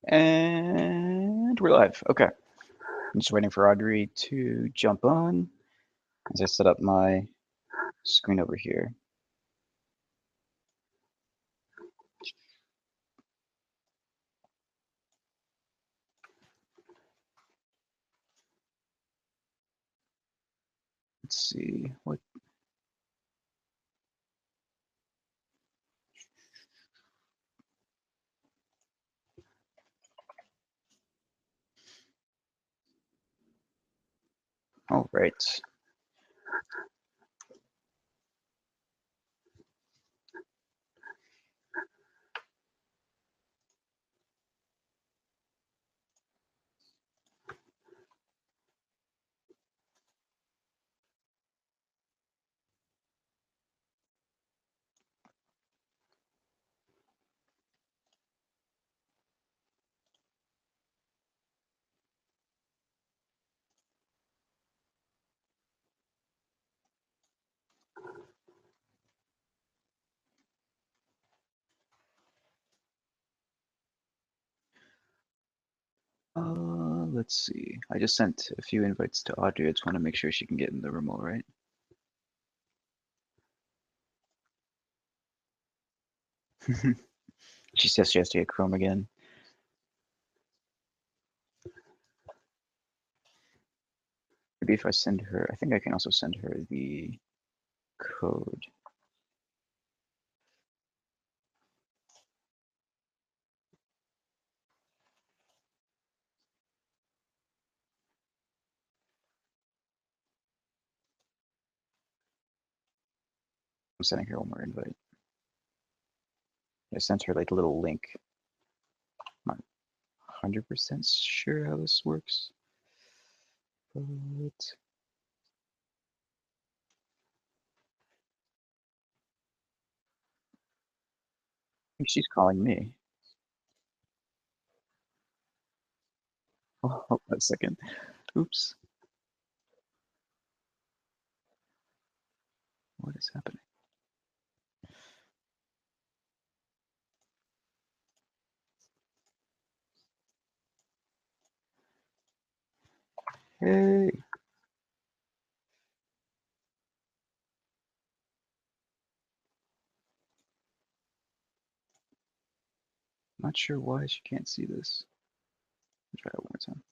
And we're live. Okay. I'm just waiting for Audrey to jump on as I set up my screen over here. Let's see what. All right. Let's see. I just sent a few invites to Audrey. I just want to make sure she can get in the room all right. She says she has to get Chrome again. Maybe if I send her, I think I can also send her the code. I'm sending her one more invite. I sent her like a little link. I'm not 100% sure how this works, but I think she's calling me. Oh, hold on a second. Oops. What is happening? Hey. Not sure why she can't see this. Try that one more time.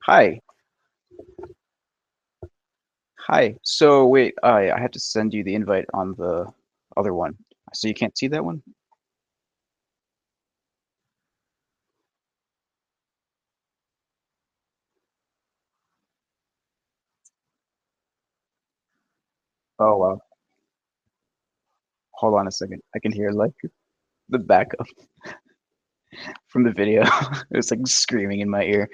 Hi. Hi. So wait, I have to send you the invite on the other one. So you can't see that one? Oh wow. Hold on a second. I can hear like the backup from the video. It was like screaming in my ear.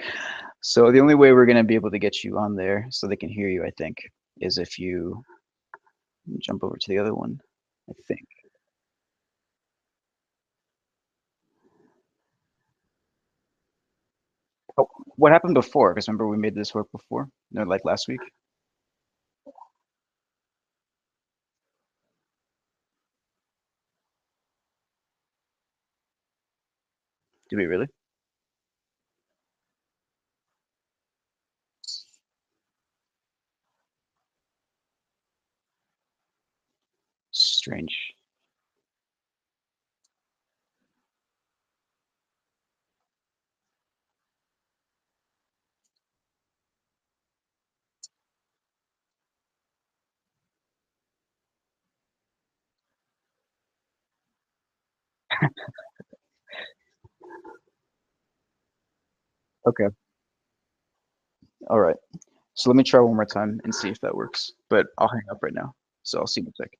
So the only way we're gonna be able to get you on there so they can hear you, I think, is if you jump over to the other one, I think. Oh, what happened before? Because remember we made this work before? No, like last week? Did we really? Strange. Okay. All right. So let me try one more time and see if that works. But I'll hang up right now. So I'll see you in a sec.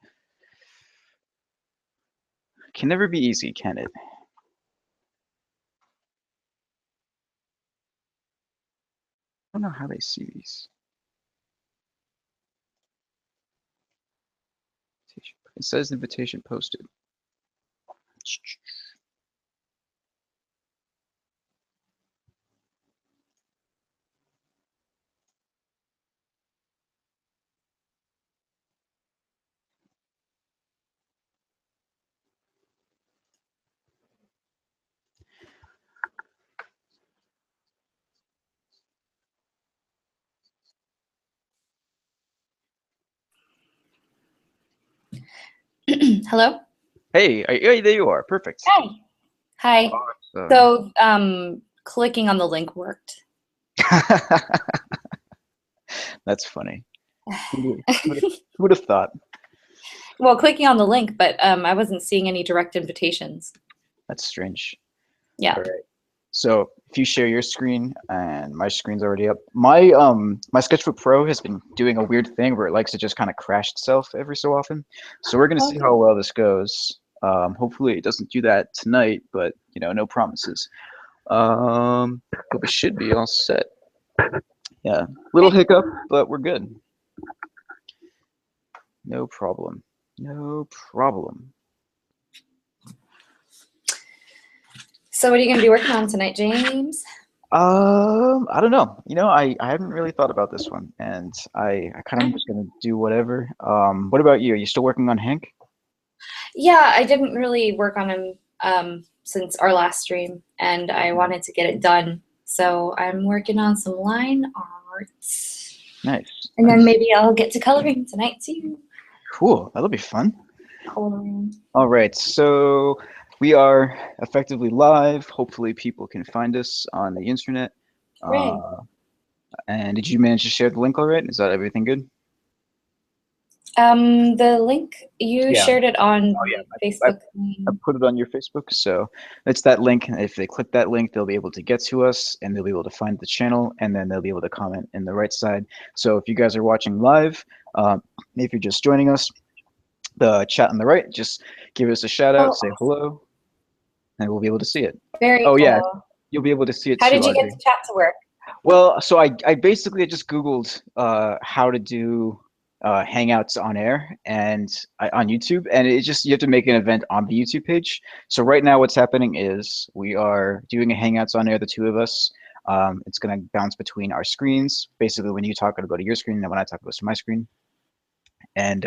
Can never be easy, can it? I don't know how they see these. It says invitation posted. Hello? Hey, hey, there you are. Perfect. Hi. Hi. Awesome. So, clicking on the link worked. That's funny. Who would have thought? Well, clicking on the link, but I wasn't seeing any direct invitations. That's strange. Yeah. All right. So if you share your screen and my screen's already up, my Sketchbook Pro has been doing a weird thing where it likes to just kind of crash itself every so often. So we're gonna see Okay. how well this goes. Hopefully it doesn't do that tonight, but no promises. But we should be all set. Yeah, little Okay. hiccup, but we're good. No problem. No problem. So, what are you going to be working on tonight, James? I don't know. I haven't really thought about this one, and I kind of just gonna do whatever. What about you? Are you still working on Hank? Yeah, I didn't really work on him since our last stream, and I wanted to get it done. So, I'm working on some line art. Nice, And then nice. maybe I'll get to coloring tonight too. Cool. That'll be fun. Coloring. All right, so we are effectively live. Hopefully, people can find us on the internet. Hooray. And did you manage to share the link all right? Is that everything good? The link, you Yeah. shared it on Oh yeah. I Facebook. put it on your Facebook, so it's that link. And if they click that link, they'll be able to get to us, and they'll be able to find the channel, and then they'll be able to comment in the right side. So if you guys are watching live, if you're just joining us, the chat on the right, just give us a shout out, Oh, say hello, and we'll be able to see it. very Oh yeah, cool. you'll be able to see it How too, did you get Audrey. the chat to work? Well, so I basically just Googled how to do Hangouts on air and on YouTube, and it just you have to make an event on the YouTube page. So right now, what's happening is we are doing a Hangouts on air, the two of us. It's gonna bounce between our screens. Basically, when you talk, it'll go to your screen, and when I talk, it goes to my screen. And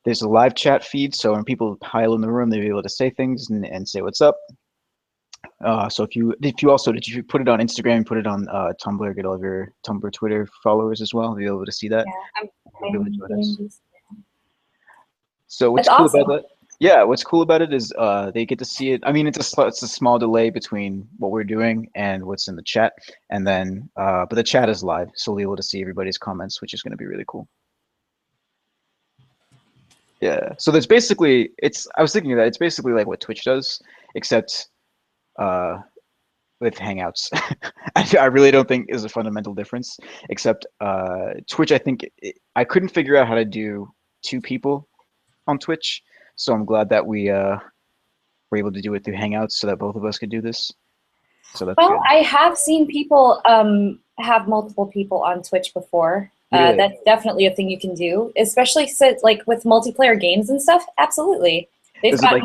there's a live chat feed, so when people pile in the room, they'll be able to say things and say what's up. So did you put it on Instagram, put it on Tumblr, get all of your Tumblr, Twitter followers as well, be able to see that. Yeah, They'll be able to I'm join getting us. these. So what's That's cool about awesome. that? Yeah, what's cool about it is they get to see it. I mean, it's a small delay between what we're doing and what's in the chat, and then but the chat is live, so we'll be able to see everybody's comments, which is going to be really cool. Yeah. So there's basically I was thinking that it's basically like what Twitch does, except with Hangouts. I really don't think is a fundamental difference, except Twitch. I think I couldn't figure out how to do two people on Twitch, so I'm glad that we were able to do it through Hangouts, so that both of us could do this. So that's Well, good. I have seen people have multiple people on Twitch before. Really? That's definitely a thing you can do, especially since, like, with multiplayer games and stuff. Absolutely, they've Is it got like?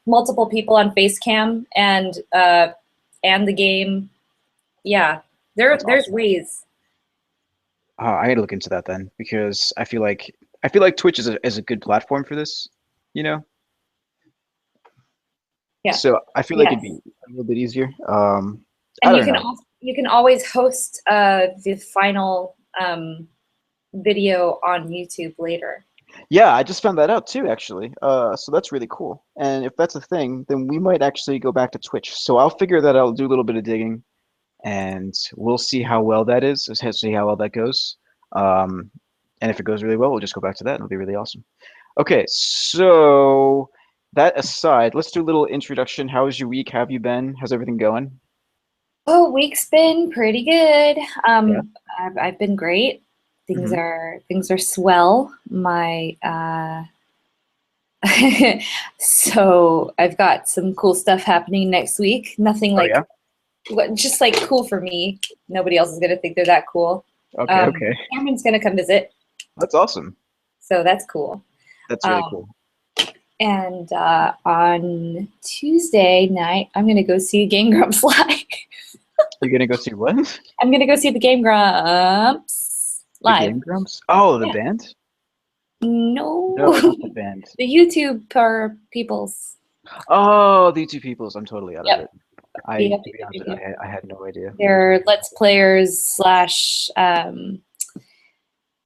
multiple people on Facecam and the game. Yeah, That's there's awesome. ways. I had to look into that then because I feel like Twitch is a good platform for this, you know. Yeah. So I feel like it'd be Yes. a little bit easier. I And don't know. you can always host the final video on YouTube later. Yeah, I just found that out too, actually. So that's really cool. And if that's a thing, then we might actually go back to Twitch. So I'll figure that out. I'll do a little bit of digging, and we'll see how well that is. See how well that goes. And if it goes really well, we'll just go back to that, and it'll be really awesome. Okay, so that aside, let's do a little introduction. How was your week? How have you been? How's everything going? Oh, week's been pretty good. Yeah. I've been great. Hmm. Things are swell. My so I've got some cool stuff happening next week. Nothing Oh yeah. like just like cool for me. Nobody else is gonna think they're that cool. Okay. Okay. Cameron's gonna come visit, That's awesome. so that's cool. That's really Um, cool. and on Tuesday night, I'm gonna go see Game Grumps live. You're gonna go see what? I'm gonna go see the Game Grumps The live. Game Grumps? Oh, the Yeah. band? No, No, not the band. the YouTube peoples. Oh, the two peoples. I'm totally out of Yep. it. Yep. To be honest, I had no idea what you were They're talking Let's Players slash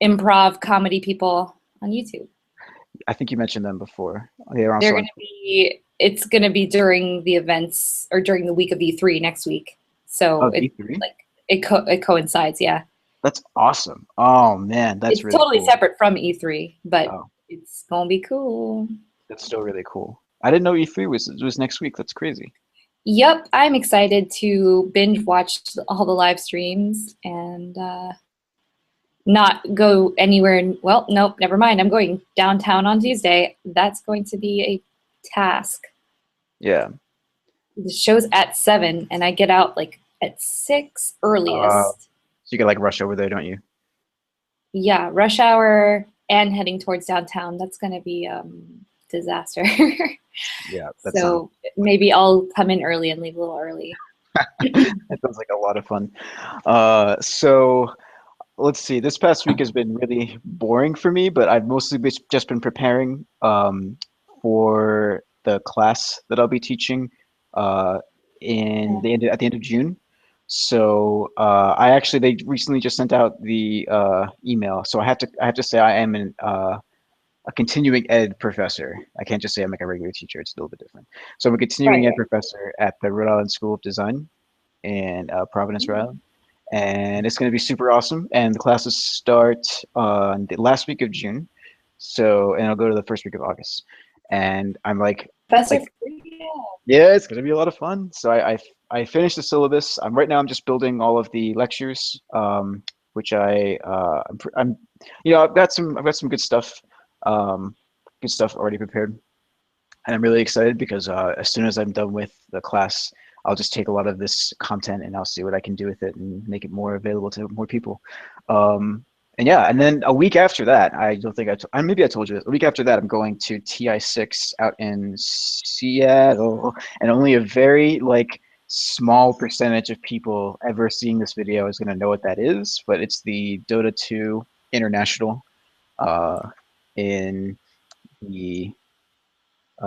improv comedy people on YouTube. about. I think you mentioned them before. They're They're also going on. to be. It's going to be during the events or during the week of E3 next week. So Oh, E3. it coincides. Yeah, That's awesome. Oh man, that's it's really totally cool. separate from E3, but Oh, it's gonna be cool. that's still really cool. I didn't know E3 was next week. That's crazy. Yep, I'm excited to binge watch all the live streams and not go anywhere. Well, nope, never mind. I'm going downtown on Tuesday. That's going to be a task. Yeah. The show's at 7, and I get out like at 6 earliest. So you can like rush over there, don't you? Yeah, rush hour and heading towards downtown. That's going to be disaster. Yeah, that sounds So maybe I'll come in early and leave a little early. that sounds like a lot of fun. So let's see. This past week has been really boring for me, but I've mostly just been preparing for the class that I'll be teaching uh, at the end of June. So I actually they recently just sent out the email. So I have to say I am a continuing ed professor. I can't just say I'm like a regular teacher. It's a little bit different. So I'm a continuing Right, ed professor at the Rhode Island School of Design in Providence, Rhode right. Island, and it's going to be super awesome. And the classes start on the last week of June, so and I'll go to the first week of August. And I'm Professor, like, yeah. yeah, it's going to be a lot of fun. So I finished the syllabus. I'm right now. I'm just building all of the lectures, which I'm you know I've got some um, good stuff already prepared. And I'm really excited because as soon as I'm done with the class, I'll just take a lot of this content and I'll see what I can do with it and make it more available to more people. And yeah, and then a week after that, I don't think maybe I told you this. A week after that, I'm going to TI6 out in Seattle, and only a very small percentage of people ever seeing this video is going to know what that is. But it's the Dota 2 International uh, in the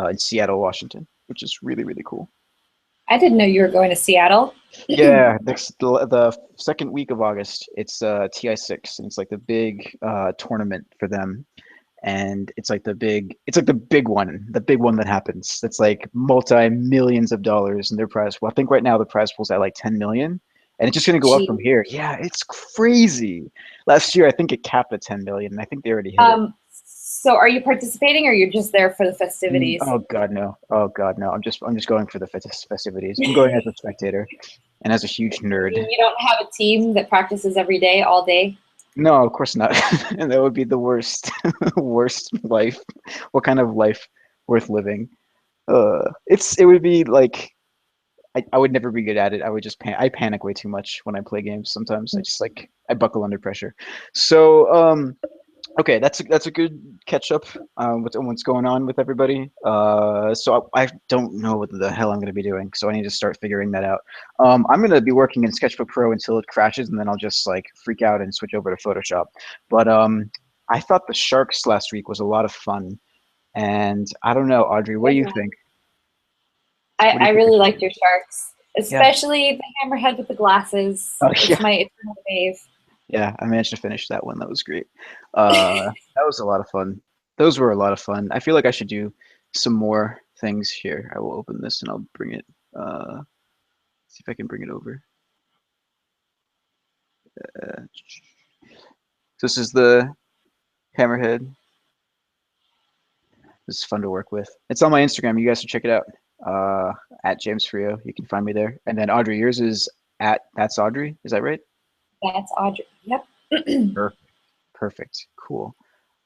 in Seattle, Washington, which is really, really cool. I didn't know you were going to Seattle. Yeah, the second week of August, it's TI6, and it's like the big tournament for them, and it's like the big one that happens. It's like multi millions of dollars in their prize. Well, I think right now the prize pool's at like 10 million, and it's just gonna go up from Gee. here. Yeah, it's crazy. Last year, I think it capped at 10 million, and I think they already hit it. So are you participating or you're just there for the festivities? Oh God, no! Oh God, no! I'm just going for the festivities. I'm going as a spectator and as a huge nerd. You don't have a team that practices every day, all day? No, of course not. And that would be the worst, worst life. What kind of life worth living? It would be like I would never be good at it. I would just I panic way too much when I play games. Sometimes I just I buckle under pressure. So okay, that's a good catch up with what's going on with everybody. So I don't know what the hell I'm going to be doing, so I need to start figuring that out. I'm going to be working in Sketchbook Pro until it crashes, and then I'll just freak out and switch over to Photoshop. But I thought the sharks last week was a lot of fun, and I don't know, Audrey, what do you think? What do you I think I really should liked do? your sharks, Yeah. especially the hammerhead with the glasses. Oh It's yeah. my eternal fave. Yeah, I managed to finish that one. That was great. That was a lot of fun. Those were a lot of fun. I feel like I should do some more things here. I will open this and I'll bring it. See if I can bring it over. This is the hammerhead. This is fun to work with. It's on my Instagram. You guys should check it out. At James Frio. You can find me there. And then Audrey, yours is at that's Audrey. Is that right? That's Audrey. Yep. Perfect. Perfect. Cool.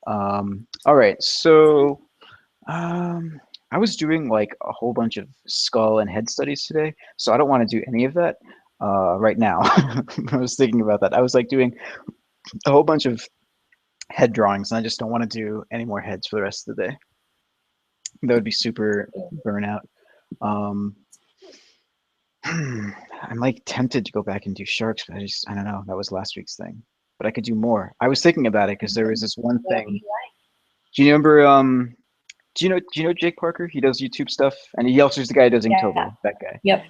All right. So Um, I was doing like a whole bunch of skull and head studies today, so I don't want to do any of that right now. I was thinking about that. I was like doing a whole bunch of head drawings, and I just don't want to do any more heads for the rest of the day. That would be super burnout. Um, I'm like tempted to go back and do sharks, but I don't know. That was last week's thing, but I could do more. I was thinking about it because there was this one Whatever thing. you like. Do you remember? Do you know Jake Parker? He does YouTube stuff, and he also is the guy who does Yeah. Inktober. That guy. Yep.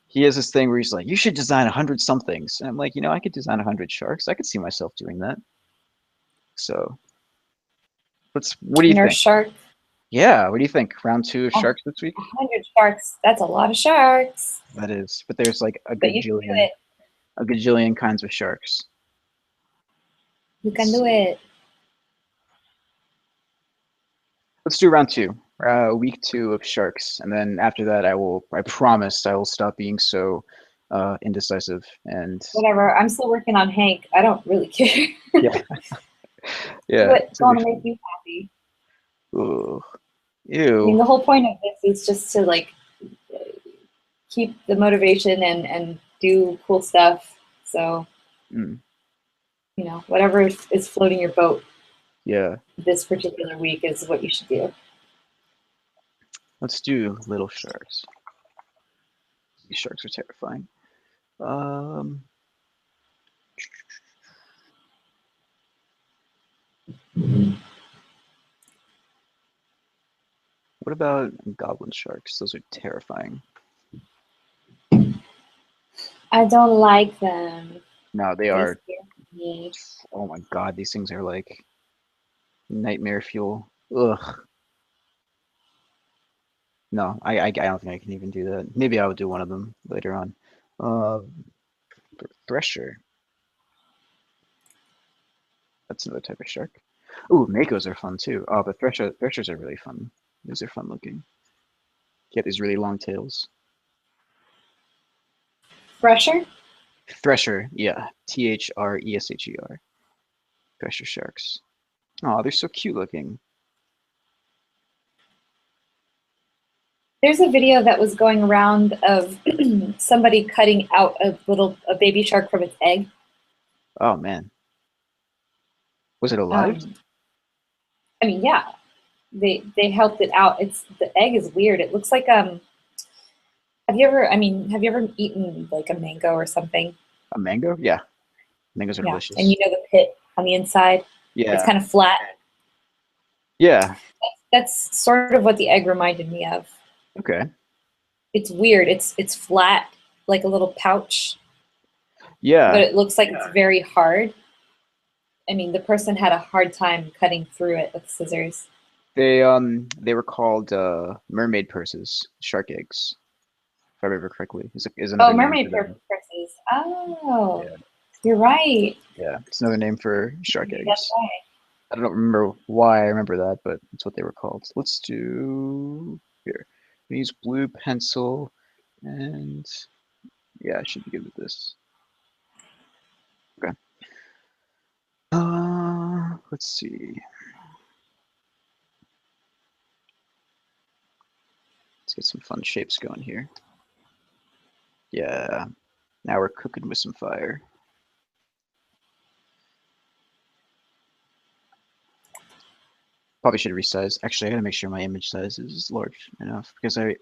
He has this thing where he's like, "You should design 100 somethings," and I'm like, I could design 100 sharks. I could see myself doing that. So, what do you Inner think? shark. Yeah, what do you think? Round 2 of Oh, sharks this week? 100 sharks. That's a lot of sharks. That is, but there's like But you can do it. a gajillion kinds of sharks. You can Let's do see. it. Let's do round 2, week 2 of sharks, and then after that, I promise, I will stop being so indecisive and Whatever. I'm still working on Hank. I don't really care. yeah, Do yeah, what's it's gonna going be to fun. make you happy. Ooh, I mean, ew. the whole point of this is just to like keep the motivation and do cool stuff. So, Mm, whatever is floating your boat yeah, this particular week is what you should do. let's do little sharks. These sharks are terrifying. Um, what about goblin sharks? Those are terrifying. I don't like them. No, they They are. scare me. Oh my God, these things are like nightmare fuel. Ugh. No, I don't think I can even do that. Maybe I would do one of them later on. Uh, Thresher. That's another type of shark. Ooh, makos are fun too. Oh, but threshers are really fun. These are fun looking. Get these really long tails. Fresher? Thresher, yeah. Thresher. Thresher sharks. Oh, they're so cute looking. There's a video that was going around of somebody cutting out a baby shark from its egg. Oh man. Was it alive? Um, I mean, yeah, they helped it out. It's the egg is weird. It looks like have you ever eaten like a mango or something? A mango? Yeah. Mangoes are Yeah, and delicious. you know the pit on the inside. It's Yeah. kind of flat. Yeah. That's sort of what the egg reminded me of. Okay. It's weird. It's flat, like a little pouch, but Yeah. it looks like it's very hard. I mean, the person had a hard time cutting through it with scissors. They were called mermaid purses, shark eggs, if I remember correctly. Is Oh, another name for mermaid them. purses. Oh, Yeah. you're right. Yeah. It's another name for shark Maybe that's eggs. why. I don't remember why I remember that, but that's what they were called. Let's do here. We use blue pencil, and yeah, I should be good with this. Okay. Let's see. Let's get some fun shapes going here. Yeah. Now we're cooking with some fire. Probably should resize. Actually, I gotta make sure my image size is large enough because I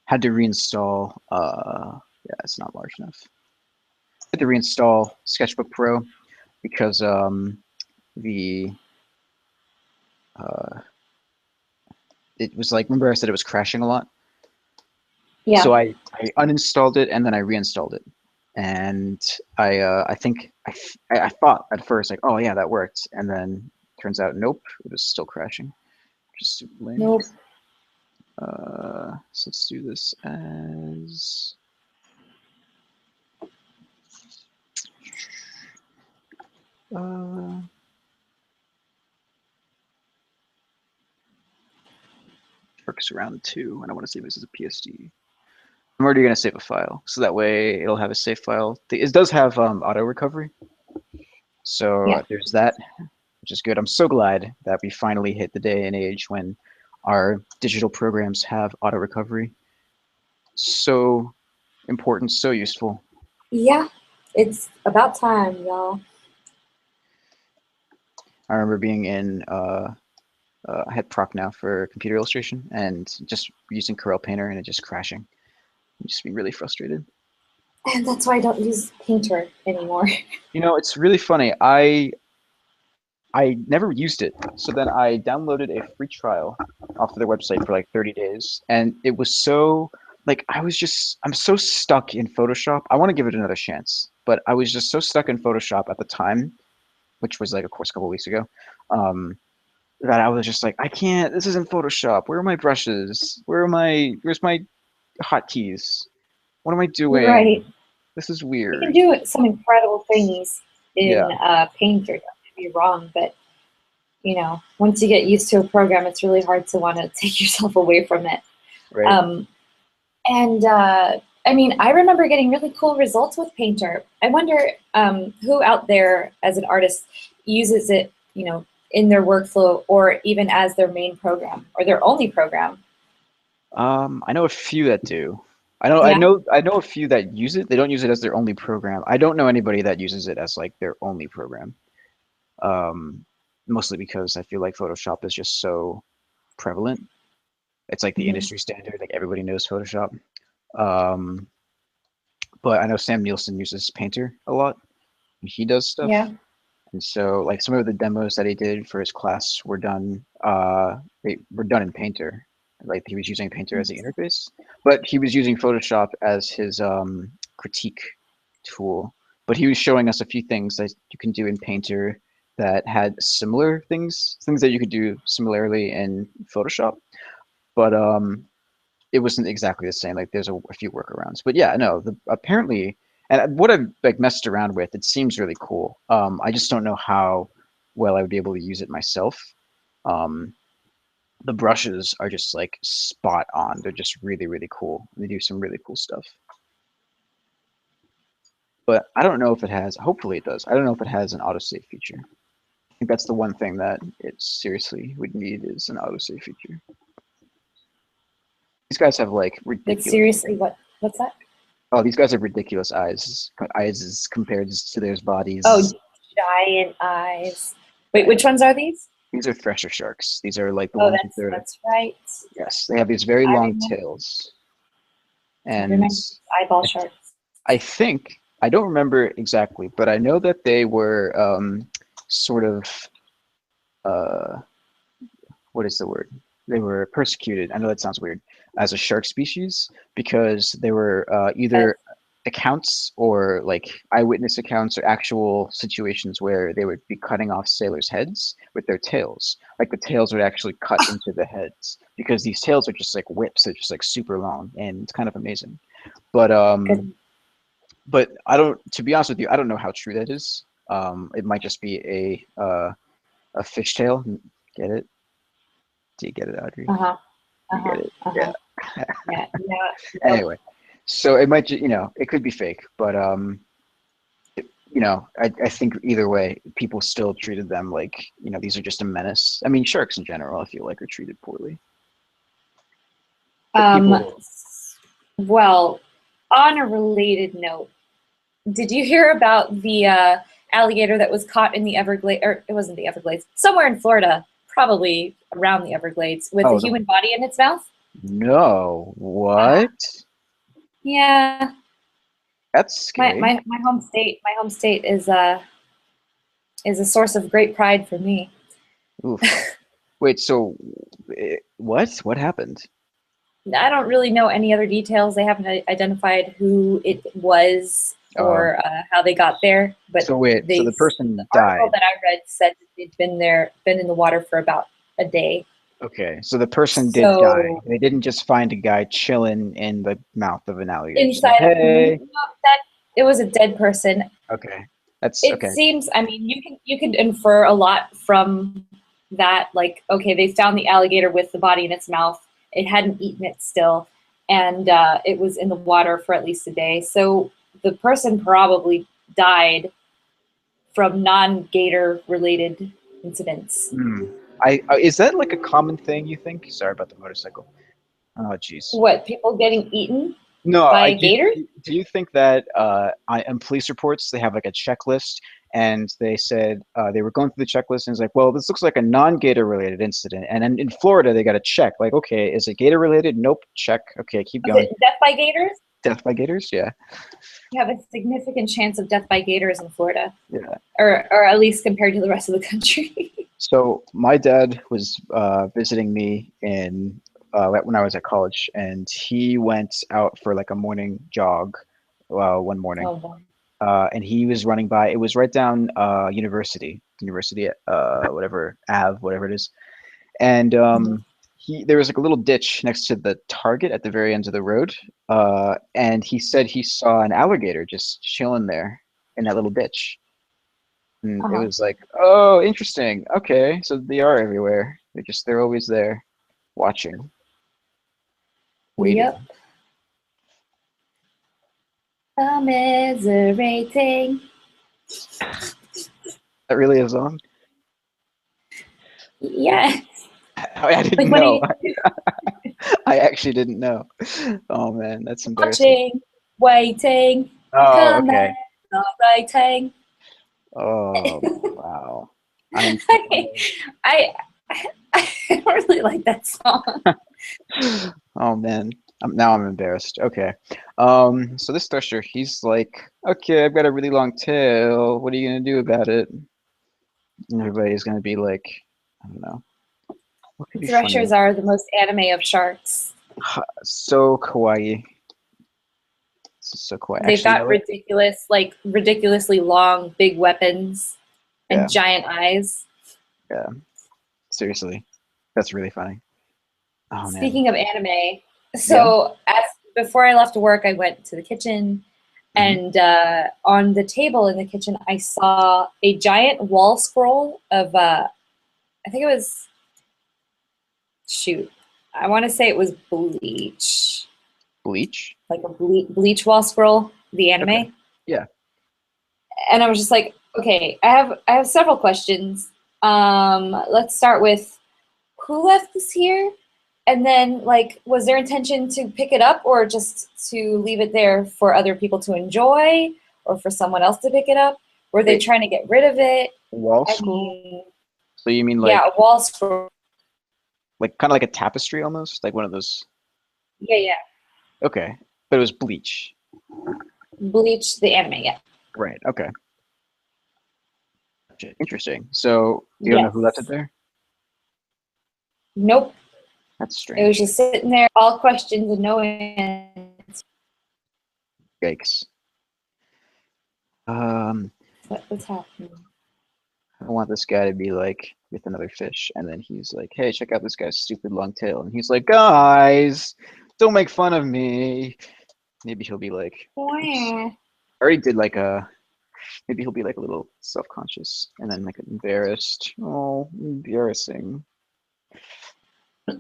had to reinstall. Yeah, it's not large enough. I had to reinstall Sketchbook Pro because the uh, it was like, remember I said it was crashing a lot? Yeah. So I uninstalled it and then I reinstalled it. And I think I thought at first like, oh yeah, that worked, and then turns out nope, it was still crashing. Just super lame. Nope. So let's do this as uh, works around 2, and I want to save this as a PSD. I'm already going to save a file, so that way it'll have a save file. It does have auto recovery, so Yeah. there's that, which is good. I'm so glad that we finally hit the day and age when our digital programs have auto recovery. So important, so useful. Yeah. It's about time, y'all. I remember being in I had Proc now for computer illustration and just using Corel Painter and it just crashing. Just being really frustrated. And that's why I don't use Painter anymore. You know, it's really funny. I never used it. So then I downloaded a free trial off of their website for like 30 days. And it was so, like, I'm so stuck in Photoshop. I want to give it another chance. But I was just so stuck in Photoshop at the time, which was like, of course, a couple weeks ago. Um, that I was just like, I can't. This isn't Photoshop. Where are my brushes? Where's my hotkeys? What am I Right. doing? This is You can weird. do some incredible things Yeah, in Painter. Don't get me wrong, but once you get used to a program, it's really hard to want to take yourself away from it. right. Um, and I mean, I remember getting really cool results with Painter. I wonder who out there as an artist uses it, in their workflow or even as their main program or their only program. I know a few that do. I know, I Yeah. know, I know a few that use it. They don't use it as their only program. I don't know anybody that uses it as like their only program. Um, Mostly because I feel like Photoshop is just so prevalent. It's like the Hmm. industry standard. Like everybody knows Photoshop. Um, but I know Sam Nielsen uses Painter a lot. And he does stuff. Yeah. And so like some of the demos that he did for his class were done they were done in Painter. Like he was using Painter as the interface, but he was using Photoshop as his critique tool. But he was showing us a few things that you can do in Painter that had similar things that you could do similarly in Photoshop. But it wasn't exactly the same. Like there's a few workarounds, but yeah, no. Apparently, and what I've like messed around with, it seems really cool. I just don't know how well I would be able to use it myself. Um, the brushes are just like spot on. They're just really really cool. They do some really cool stuff. But I don't know if it has. Hopefully it does. I don't know if it has an autosave feature. I think that's the one thing that it seriously would need is an autosave feature. These guys have like That's ridiculous. seriously what's that? Oh, these guys have ridiculous eyes compared to their Oh, bodies. giant eyes. Wait, Yeah, which ones are these? these are thresher sharks. These are like the Oh, ones with that's their, that's right. yes, they have these very I long remember. tails. I And remember eyeball I, sharks. I think, I don't remember exactly, but I know that they were sort of, uh, what is the word? They were persecuted. I know that sounds weird, as a shark species because they were But either accounts or like eyewitness accounts or actual situations where they would be cutting off sailors' heads with their tails. Like the tails would actually cut into the heads because these tails are just like whips. They're just like super long and it's kind of amazing. But good. I don't. To be honest with you, I don't know how true that is. It might just be a fishtail. Get it? Do you get it, Audrey? Uh-huh. You get Uh-huh. it? Uh-huh. Yeah. Yeah. No, nope. Anyway, so it might, it could be fake, but I think either way, people still treated them like, these are just a menace. I mean, sharks in general, I feel like are treated poorly. But Um, people, well, on a related note, did you hear about the alligator that was caught in the Everglades, or it wasn't the Everglades, somewhere in Florida, probably around the Everglades, with a oh, human body in its mouth? no, Uh, what? yeah, That's my, scary. my, my home state is a source of great pride for me. Oof. Wait, so what? What happened? I don't really know any other details. They haven't identified who it was Uh, or how they got there, but so wait, so the the person article died. that I read said that they'd been in the water for about a day. Okay, so the person did die. So They didn't just find a guy chilling in the mouth of an alligator. Just like, inside of hey, that, it was a dead person. okay, that's It okay. seems, I mean, you can infer a lot from that. Like, okay, they found the alligator with the body in its mouth. It hadn't eaten it still, and it was in the water for at least a day. So the person probably died from non-gator related incidents. Hmm. Is that like a common thing, you think? Sorry about the motorcycle. Oh, jeez. What, people getting eaten No, by gators? do you think that in police reports they have like a checklist and they said they were going through the checklist and it's like, well, this looks like a non-gator related incident. And then in Florida they got to check like, okay, is it gator related? Nope, check. Okay, keep Was going. it death by gators? Death by gators? Yeah. You have a significant chance of death by gators in Florida, Yeah. or at least compared to the rest of the country. So my dad was visiting me in when I was at college, and he went out for like a morning jog one morning, Oh boy. and he was running by. It was right down University, whatever Ave, whatever it is. and there was like a little ditch next to the Target at the very end of the road, and he said he saw an alligator just chilling there in that little ditch. And it Uh-huh. was like, oh, interesting. Okay, so they are everywhere. They're always there, watching, Yep. waiting. Commiserating. That really is on. Yeah. I Like didn't when know. he I actually didn't know. Oh man, that's embarrassing. watching, waiting, Oh, okay. commiserating. Oh wow. I'm I, I don't really like that song. oh man. Now I'm embarrassed. Okay. So this thresher, he's like, okay, I've got a really long tail. What are you gonna do about it? And everybody's gonna be like, I don't know. What could be funny? Threshers are the most anime of sharks. So kawaii. This is so kawaii. They've Actually, you got know what? ridiculously long, big weapons Yeah, and giant eyes. yeah. Seriously. That's really funny. Oh man. Speaking of anime, Yeah. so before I left work, I went to the kitchen, Hmm. and on the table in the kitchen, I saw a giant wall scroll of I think it was shoot, I want to say it was Bleach, Bleach? like a Bleach wall scroll, the Okay. anime. Yeah. And I was just like, okay, I have several questions. Let's start with who left this here? And then, like, was their intention to pick it up or just to leave it there for other people to enjoy or for someone else to pick it up? Were they Wait, trying to get rid of it? wall I scroll? mean, So you mean yeah, a wall scroll. like kind of like a tapestry almost, like one of those. Yeah, yeah. Okay, but it was bleach. Bleach, the anime, yeah. Right. Okay. Gotcha. Interesting. So you don't know who left it Yes. there? Nope. That's It was strange. just sitting there, all questions and no answers. Yikes. Um, What was happening? I want this guy to be like with another fish, and then he's like, "Hey, check out this guy's stupid long tail," and he's like, "Guys, don't make fun of me." Maybe he'll be like, "Oops." Wah. I already did like a. Maybe he'll be like a little self-conscious, and then like embarrassed. Oh, embarrassing.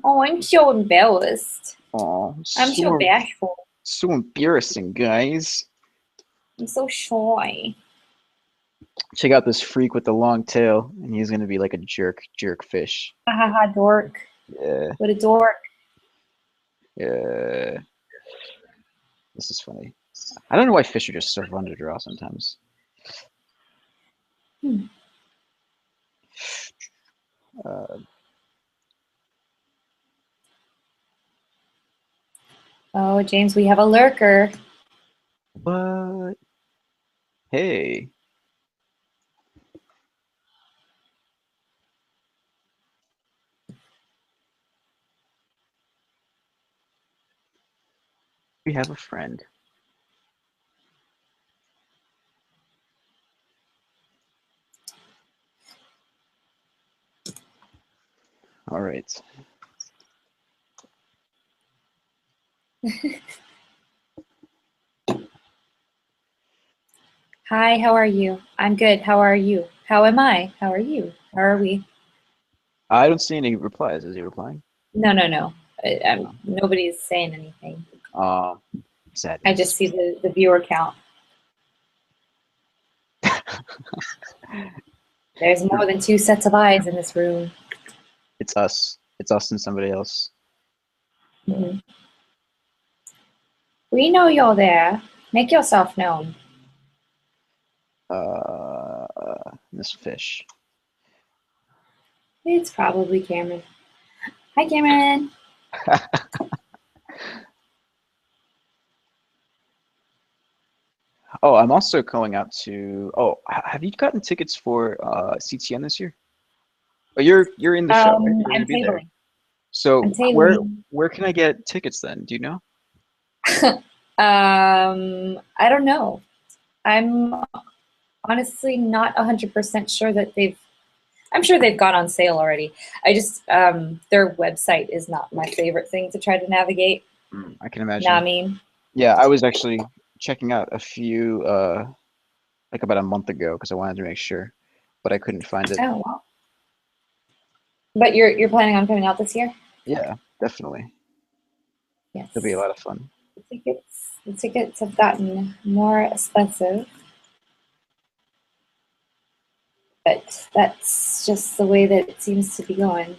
Oh, I'm so embarrassed. Oh, I'm so bashful. so embarrassing, guys. I'm so shy. Check out this freak with the long tail, and he's gonna be like a jerk fish. Ha ha ha, dork. Yeah, What a dork. yeah. This is funny. I don't know why fish are just so fun to draw sometimes. Hmm. Uh, Oh, James, we have a lurker. what? Hey, we have a friend. All right. Hi, how are you? I'm good. How are you? How am I? How are you? How are we? I don't see any replies. Is he replying? No, no, no. No. Nobody's saying anything. Uh, I just sadness. see the viewer count. There's more than two sets of eyes in this room. It's us. It's us and somebody else. Hmm. We know you're there. Make yourself known. This fish. It's probably Cameron. Hi, Cameron. Oh, I'm also going out to. Oh, have you gotten tickets for CTN this year? Oh, you're in the show, right? You're gonna I'm be there. tabling. So I'm tabling. where can I get tickets then? Do you know? I don't know. I'm honestly not 100% sure that they've I'm sure they've gone on sale already. I just their website is not my favorite thing to try to navigate. I can Know what I imagine. mean? Yeah, I was actually checking out a few like about a month ago because I wanted to make sure, but I couldn't find it. Oh well. But you're planning on coming out this year? Yeah, definitely. It'll be a Yes. lot of fun. The tickets have gotten more expensive, but that's just the way that it seems to be going.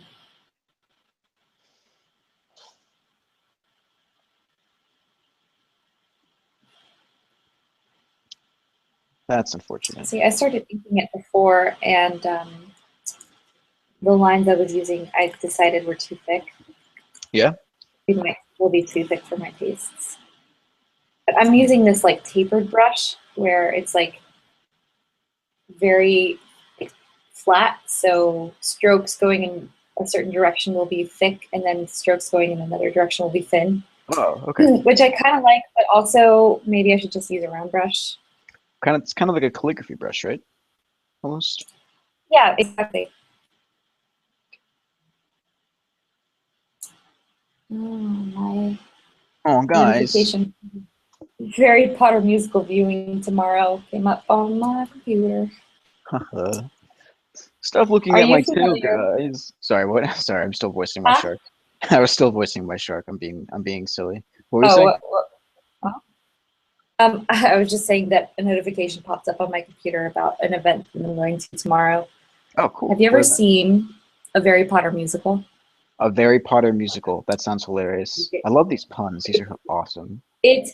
That's unfortunate. See, I started thinking it before, and the lines I was using, I decided were too thick. Yeah? Will be too thick for my tastes. But I'm using this like tapered brush where it's like very like, flat, so strokes going in a certain direction will be thick, and then strokes going in another direction will be thin. Oh, okay. Which I kind of like, but also maybe I should just use a round brush. It's kind of like a calligraphy brush, right? Almost. Yeah, exactly. Oh, my Oh, guys. notification. Harry Potter musical viewing tomorrow came up on my computer. Stop looking Are at you my tail, familiar? guys. Sorry, what? Sorry, I'm still voicing my Huh? shark. I was still voicing my shark. I'm being silly. What were you Oh, saying? oh. I was just saying that a notification popped up on my computer about an event that I'm going to tomorrow. Oh, Have cool. you What ever event? seen a Harry Potter musical? A Harry Potter musical. That sounds hilarious. I love these puns. These are awesome. It's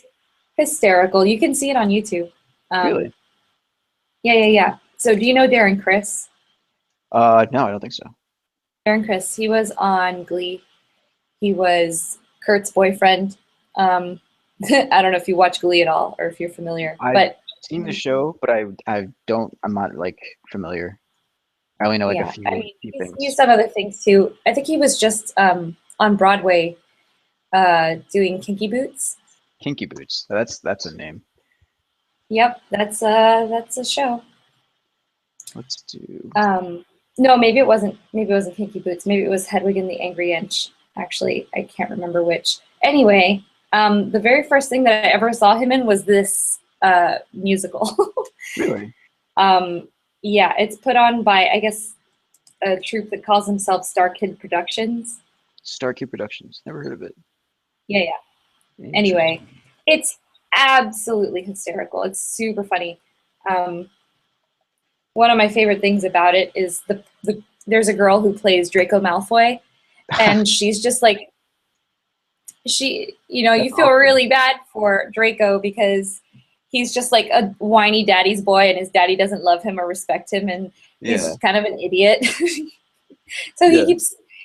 hysterical. You can see it on YouTube. Really? Yeah. So do you know Darren Chris? No, I don't think so. Darren Chris, he was on Glee. He was Kurt's boyfriend. Um, I don't know if you watch Glee at all or if you're familiar, I've but seen the show, but I'm not like familiar. I only know like a yeah, I few mean, he's things. done other things too. I think he was just on Broadway doing Kinky Boots. Kinky Boots. That's a name. Yep, that's a show. Let's do. No, maybe it wasn't. Maybe it wasn't Kinky Boots. Maybe it was Hedwig and the Angry Inch. Actually, I can't remember which. Anyway, the very first thing that I ever saw him in was this musical. Really? Yeah, it's put on by I guess a troupe that calls themselves Star Kid Productions. Starkey Productions. Never heard of it. Yeah. Anyway, Interesting. it's absolutely hysterical. It's super funny. Um, One of my favorite things about it is there's a girl who plays Draco Malfoy, and she's just like That's you feel awesome. really bad for Draco because he's just like a whiny daddy's boy, and his daddy doesn't love him or respect him, and he's Yeah. just kind of an idiot. So Yeah.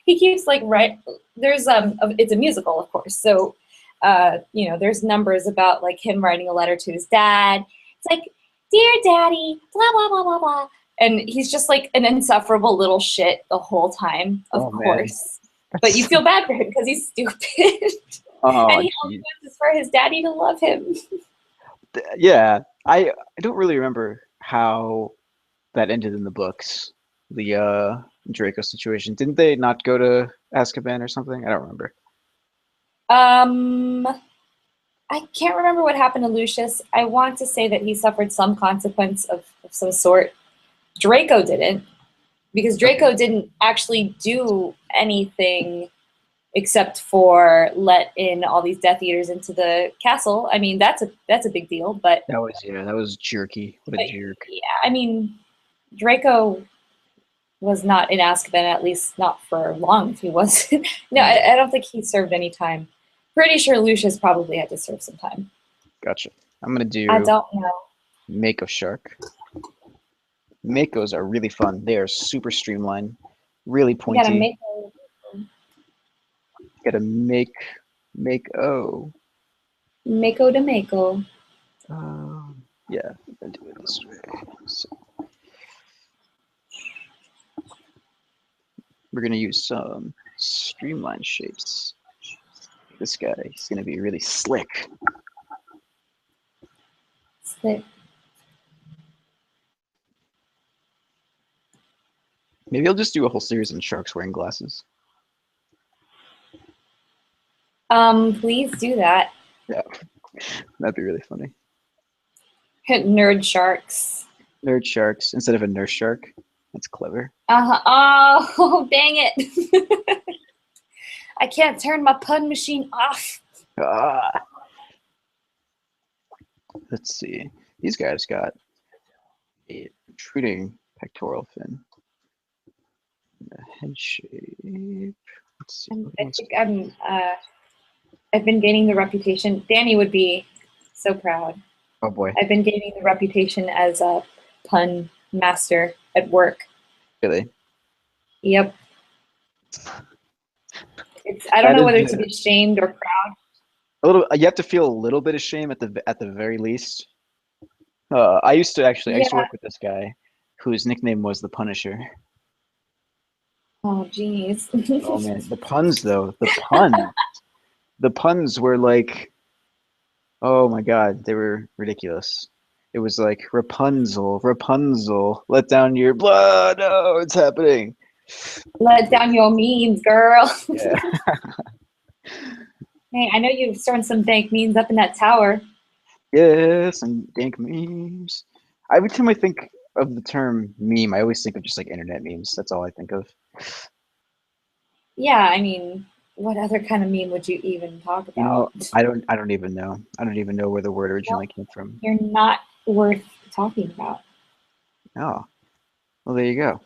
he keeps like right there's it's a musical of course, so there's numbers about like him writing a letter to his dad. It's like, dear daddy, blah blah blah blah blah, and he's just like an insufferable little shit the whole time, of Oh man. course, but you That's feel bad for him because he's stupid. And oh he only geez. wants for his daddy to love him. Yeah. I don't really remember how that ended in the books. The Draco situation. Didn't they not go to Azkaban or something? I don't remember. um I can't remember what happened to Lucius. I want to say that he suffered some consequence of some sort. Draco didn't, because Okay. Draco didn't actually do anything except for let in all these Death Eaters into the castle. I mean, that's a big deal, That was jerky. What a but jerk. yeah, I mean, Draco was not in Azkaban, at least not for long. If he was, no, Hmm. I don't think he served any time. Pretty sure Lucius probably had to serve some time. Gotcha. I'm gonna I do don't know. Mako Shark. Makos are really fun. They are super streamlined, really You gotta pointy. make Gotta make oh. Mako to Mako. Yeah, I'm gonna do it this way. So we're gonna use some streamlined shapes. This guy, he's gonna be really slick. Maybe I'll just do a whole series on sharks wearing glasses. Please do that. Yeah, that'd be really funny. Nerd sharks. Nerd sharks instead of a nurse shark. That's clever. Oh, dang it. I can't turn my pun machine off. Ah, let's see. These guys got a protruding pectoral fin. A head shape. Let's see. I think I've been gaining the reputation. Danny would be so proud. Oh boy. I've been gaining the reputation as a pun master at work. Really? Yep. I don't That know is whether to be ashamed or proud. a little. You have to feel a little bit of shame at the very least. I used to Yeah. work with this guy, whose nickname was the Punisher. Oh, geez. Oh man, the puns though, the puns were like, oh my god, they were ridiculous. It was like Rapunzel, Rapunzel, let down your blood. Oh, it's happening. Let down your memes, girl. Yeah. Hey, I know you've thrown some dank memes up in that tower. Yes, and dank memes. Every time I think of the term meme, I always think of just like internet memes. That's all I think of. Yeah, I mean, what other kind of meme would you even talk You about? know, I don't even know. I don't even know where the word originally Well, came from. you're not worth talking about. Oh, well, there you go.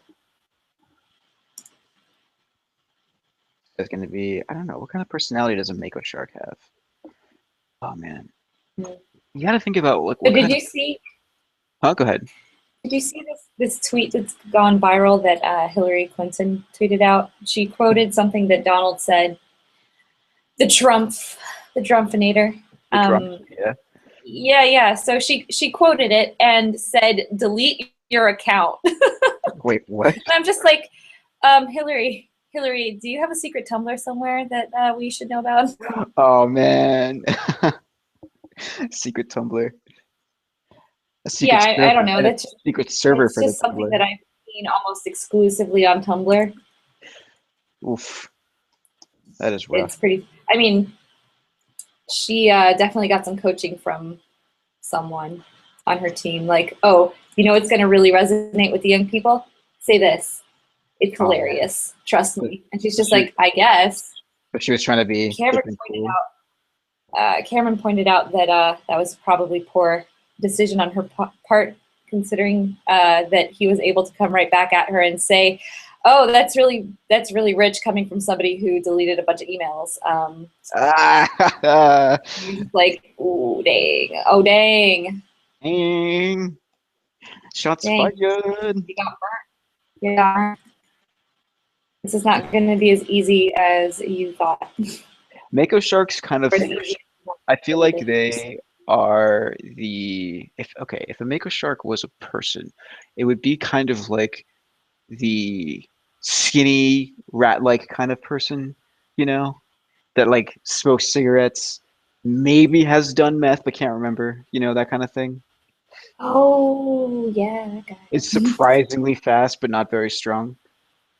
It's going to be, I don't know, what kind of personality does a mako shark have? Oh man, Mm. you got to think about like So what kind of. Huh? Go ahead. did you see this tweet that's gone viral that Hillary Clinton tweeted out? She quoted something that Donald said, the Trumpinator. The Trump. Yeah. Yeah. So she quoted it and said, delete your account. Wait, what? And I'm just like, Hillary, do you have a secret Tumblr somewhere that we should know about? Oh man, secret Tumblr, a Yeah, secret I don't server, know. and a That's secret server it's for the just something Tumblr. that I've seen almost exclusively on Tumblr. Oof, that is rough. It's pretty. I mean, she definitely got some coaching from someone on her team. Like, oh, you know, it's going to really resonate with the young people. Say this. It's Oh man, hilarious. Trust but, me. And she's just she, like, I guess. but she was trying to be Cameron hip and pointed cool. Cameron pointed out that that was probably poor decision on her part, considering that he was able to come right back at her and say, "Oh, that's really rich coming from somebody who deleted a bunch of emails." Ah, You're just like, "Oh dang, dang, shots dang, fired. you got burnt. Yeah, this is not going to be as easy as you thought." Mako sharks kind of. Or as easy as you I feel like anticipated. they are if a mako shark was a person, it would be kind of like the skinny rat-like kind of person, you know, that like smokes cigarettes, maybe has done meth but can't remember, you know, that kind of thing. Oh yeah, that guy. It's surprisingly fast but not very strong.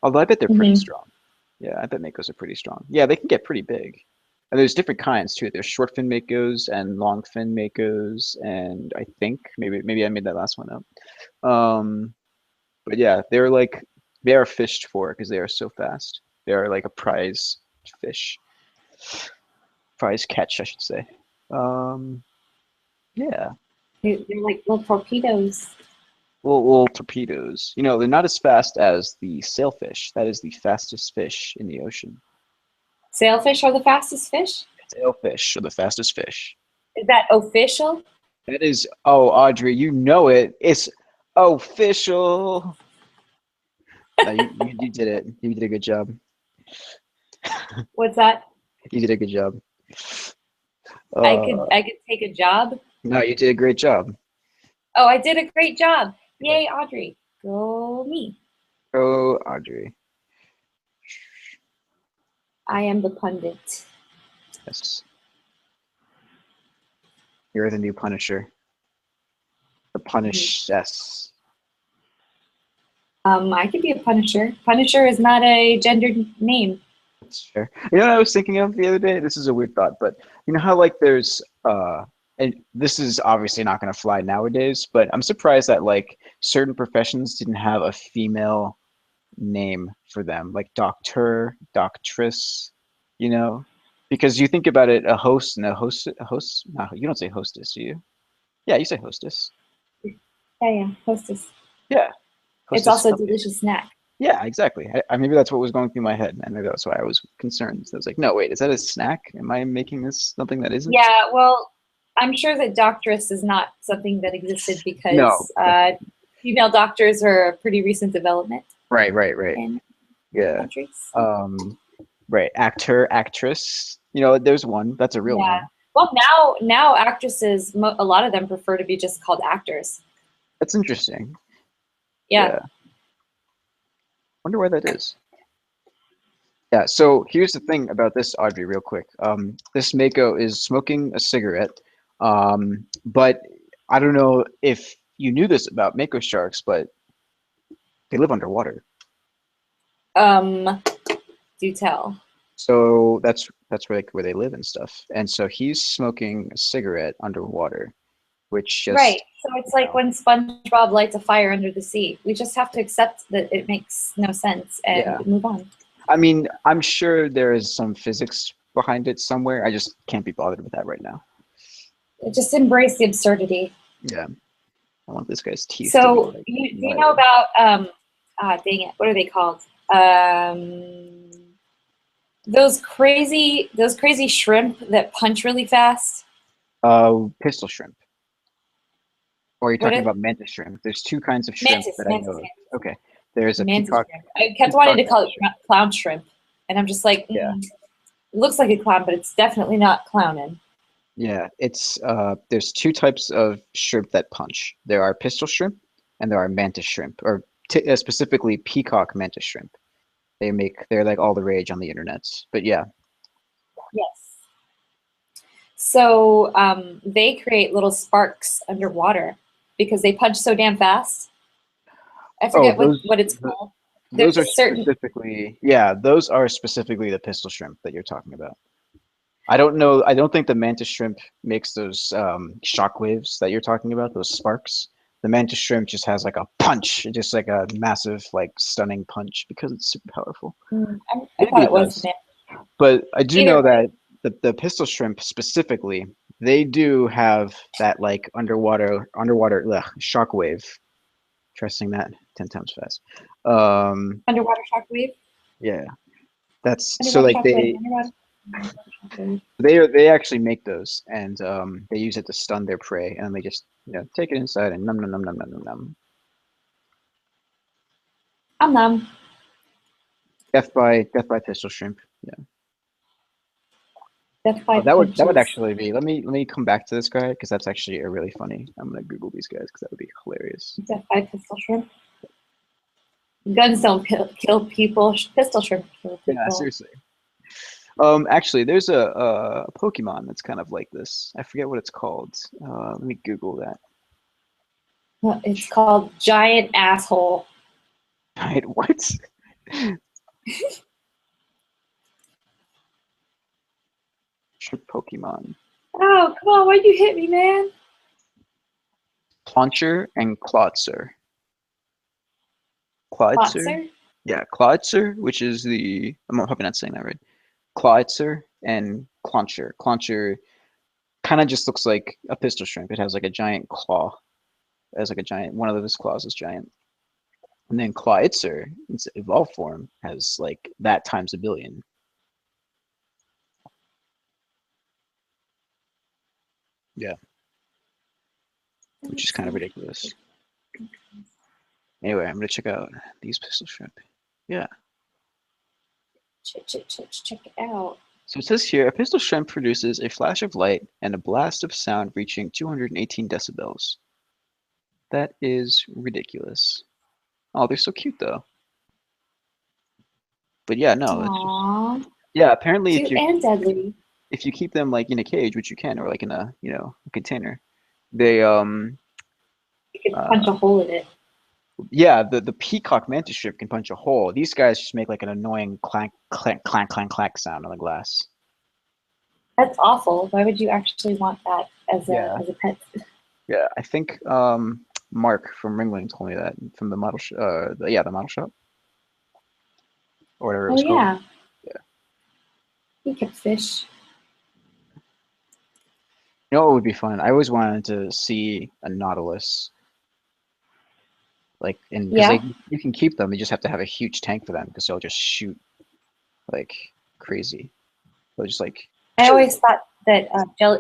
Although I bet they're pretty Mm-hmm. strong. Yeah, I bet makos are pretty strong. Yeah, they can get pretty big. And there's different kinds too. There's short fin makos and long fin makos, and I think maybe I made that last one up. But yeah, they are fished for because they are so fast. They are like a prize fish, prize catch, I should say. Um, yeah, They're like little torpedoes. little torpedoes. You know, they're not as fast as the sailfish. That is the fastest fish in the ocean. Sailfish are the fastest fish? Sailfish are the fastest fish. Is that official? That is, oh, Audrey, you know it. It's official. No, you did it. You did a good job. What's that? You did a good job. I could take a job. No, you did a great job. Oh, I did a great job. Yay, Audrey. Go me. Oh, Audrey. I am the pundit. Yes. You're the new Punisher. The Mhm. Punish. Yes. I could be a Punisher. Punisher is not a gendered name. That's fair. You know what I was thinking of the other day? This is a weird thought, but you know how like there's and this is obviously not going to fly nowadays, but I'm surprised that like certain professions didn't have a female name for them, like doctor, doctress, you know? Because you think about it, a host and a host, no, you don't say hostess, do you? Yeah, you say hostess. Yeah, yeah, hostess. Yeah, It's hostess. also a delicious snack. Yeah, exactly. Maybe that's what was going through my head, and maybe that's why I was concerned. So I was like, no, wait, is that a snack? Am I making this something that isn't? Yeah, well, I'm sure that doctress is not something that existed No. because female doctors are a pretty recent development Right, right, right. in Yeah. countries. Um, right. Actor, actress. You know, there's one. That's a real Yeah. one. Well, now actresses, a lot of them prefer to be just called actors. That's interesting. Yeah. Yeah. Wonder why that is. Yeah, so here's the thing about this, Audrey, real quick. This Mako is smoking a cigarette, but I don't know if you knew this about Mako sharks, but they live underwater. Um, do tell. So that's where where they live and stuff. And so he's smoking a cigarette underwater, which Right. just, So it's like when SpongeBob lights a fire under the sea. We just have to accept that it makes no sense and yeah. move on. I mean, I'm sure there is some physics behind it somewhere. I just can't be bothered with that right now. Just embrace the absurdity. Yeah, I want this guy's teeth to be So like do you know gnarly. about dang it, what are they called? Those crazy shrimp that punch really fast. Pistol shrimp. Or are you What talking is about mantis shrimp? There's two kinds of shrimp mantis? that I know Mantis, of. mantis, Okay, there's a mantis peacock shrimp. I kept wanting peacock to call mantis it shrimp. clown shrimp, and I'm just like, Yeah, it looks like a clown, but it's definitely not clowning. yeah. It's there's two types of shrimp that punch. There are pistol shrimp and there are mantis shrimp, or specifically peacock mantis shrimp. They're like all the rage on the internets. But yeah, Yes. So they create little sparks underwater because they punch so damn fast. I oh forget what it's called. those There's a are certain specifically, yeah, those are specifically the pistol shrimp that you're talking about. I don't know. I don't think the mantis shrimp makes those shock waves that you're talking about, those sparks. The mantis shrimp just has like a punch, just like a massive, like stunning punch because it's super powerful. I Maybe thought it it was does. the man. But I do Either know way, that the pistol shrimp specifically, they do have that like underwater shock wave. Trusting that 10 times fast. Um, underwater shockwave, yeah, that's so underwater like shockwave, underwater shockwave. they actually make those, and they use it to stun their prey, and they just take it inside and num num num num num num num. I'm numb. Death by pistol shrimp. Yeah. Death Oh, by that would punches. actually be. Let me come back to this guy because that's actually a really funny. I'm gonna Google these guys because that would be hilarious. Death by pistol shrimp. Guns don't kill people. Pistol shrimp kill Yeah, people. seriously. Actually, there's a Pokemon that's kind of like this. I forget what it's called. Let me Google that. Well, it's called giant asshole. Right, what? Shrimp Pokemon. Oh, come on. Why'd you hit me, man? Clauncher and Clawitzer. Clawitzer? Plotzer? Yeah, Clawitzer, which is the, I'm probably not saying that right. Clawitzer and Clauncher. Clauncher kind of just looks like a pistol shrimp. It has like a giant claw. It has like a giant, one of his claws is giant. And then Clawitzer, its evolved form, has like that times a billion. Yeah, which is kind of ridiculous. Anyway, I'm gonna check out these pistol shrimp. Yeah. Check it out. So it says here, a pistol shrimp produces a flash of light and a blast of sound reaching 218 decibels. That is ridiculous. Oh, they're so cute though. But yeah, no, it's just, Aww. yeah, apparently Cute and deadly. if you keep them like in a cage, which you can, or like in a container, they You could uh punch a hole in it. Yeah, the peacock mantis shrimp can punch a hole. These guys just make like an annoying clank, clank, clank, clank, clank sound on the glass. That's awful. Why would you actually want that Yeah, as a pet? yeah. I think Mark from Ringling told me that from the model, the model shop or whatever it Oh was called. yeah, Yeah. he kept fish. You know what would be fun? I always wanted to see a nautilus, like, and because Yeah, they you can keep them, you just have to have a huge tank for them because they'll just shoot like crazy. They'll just like, I pshoo! always thought that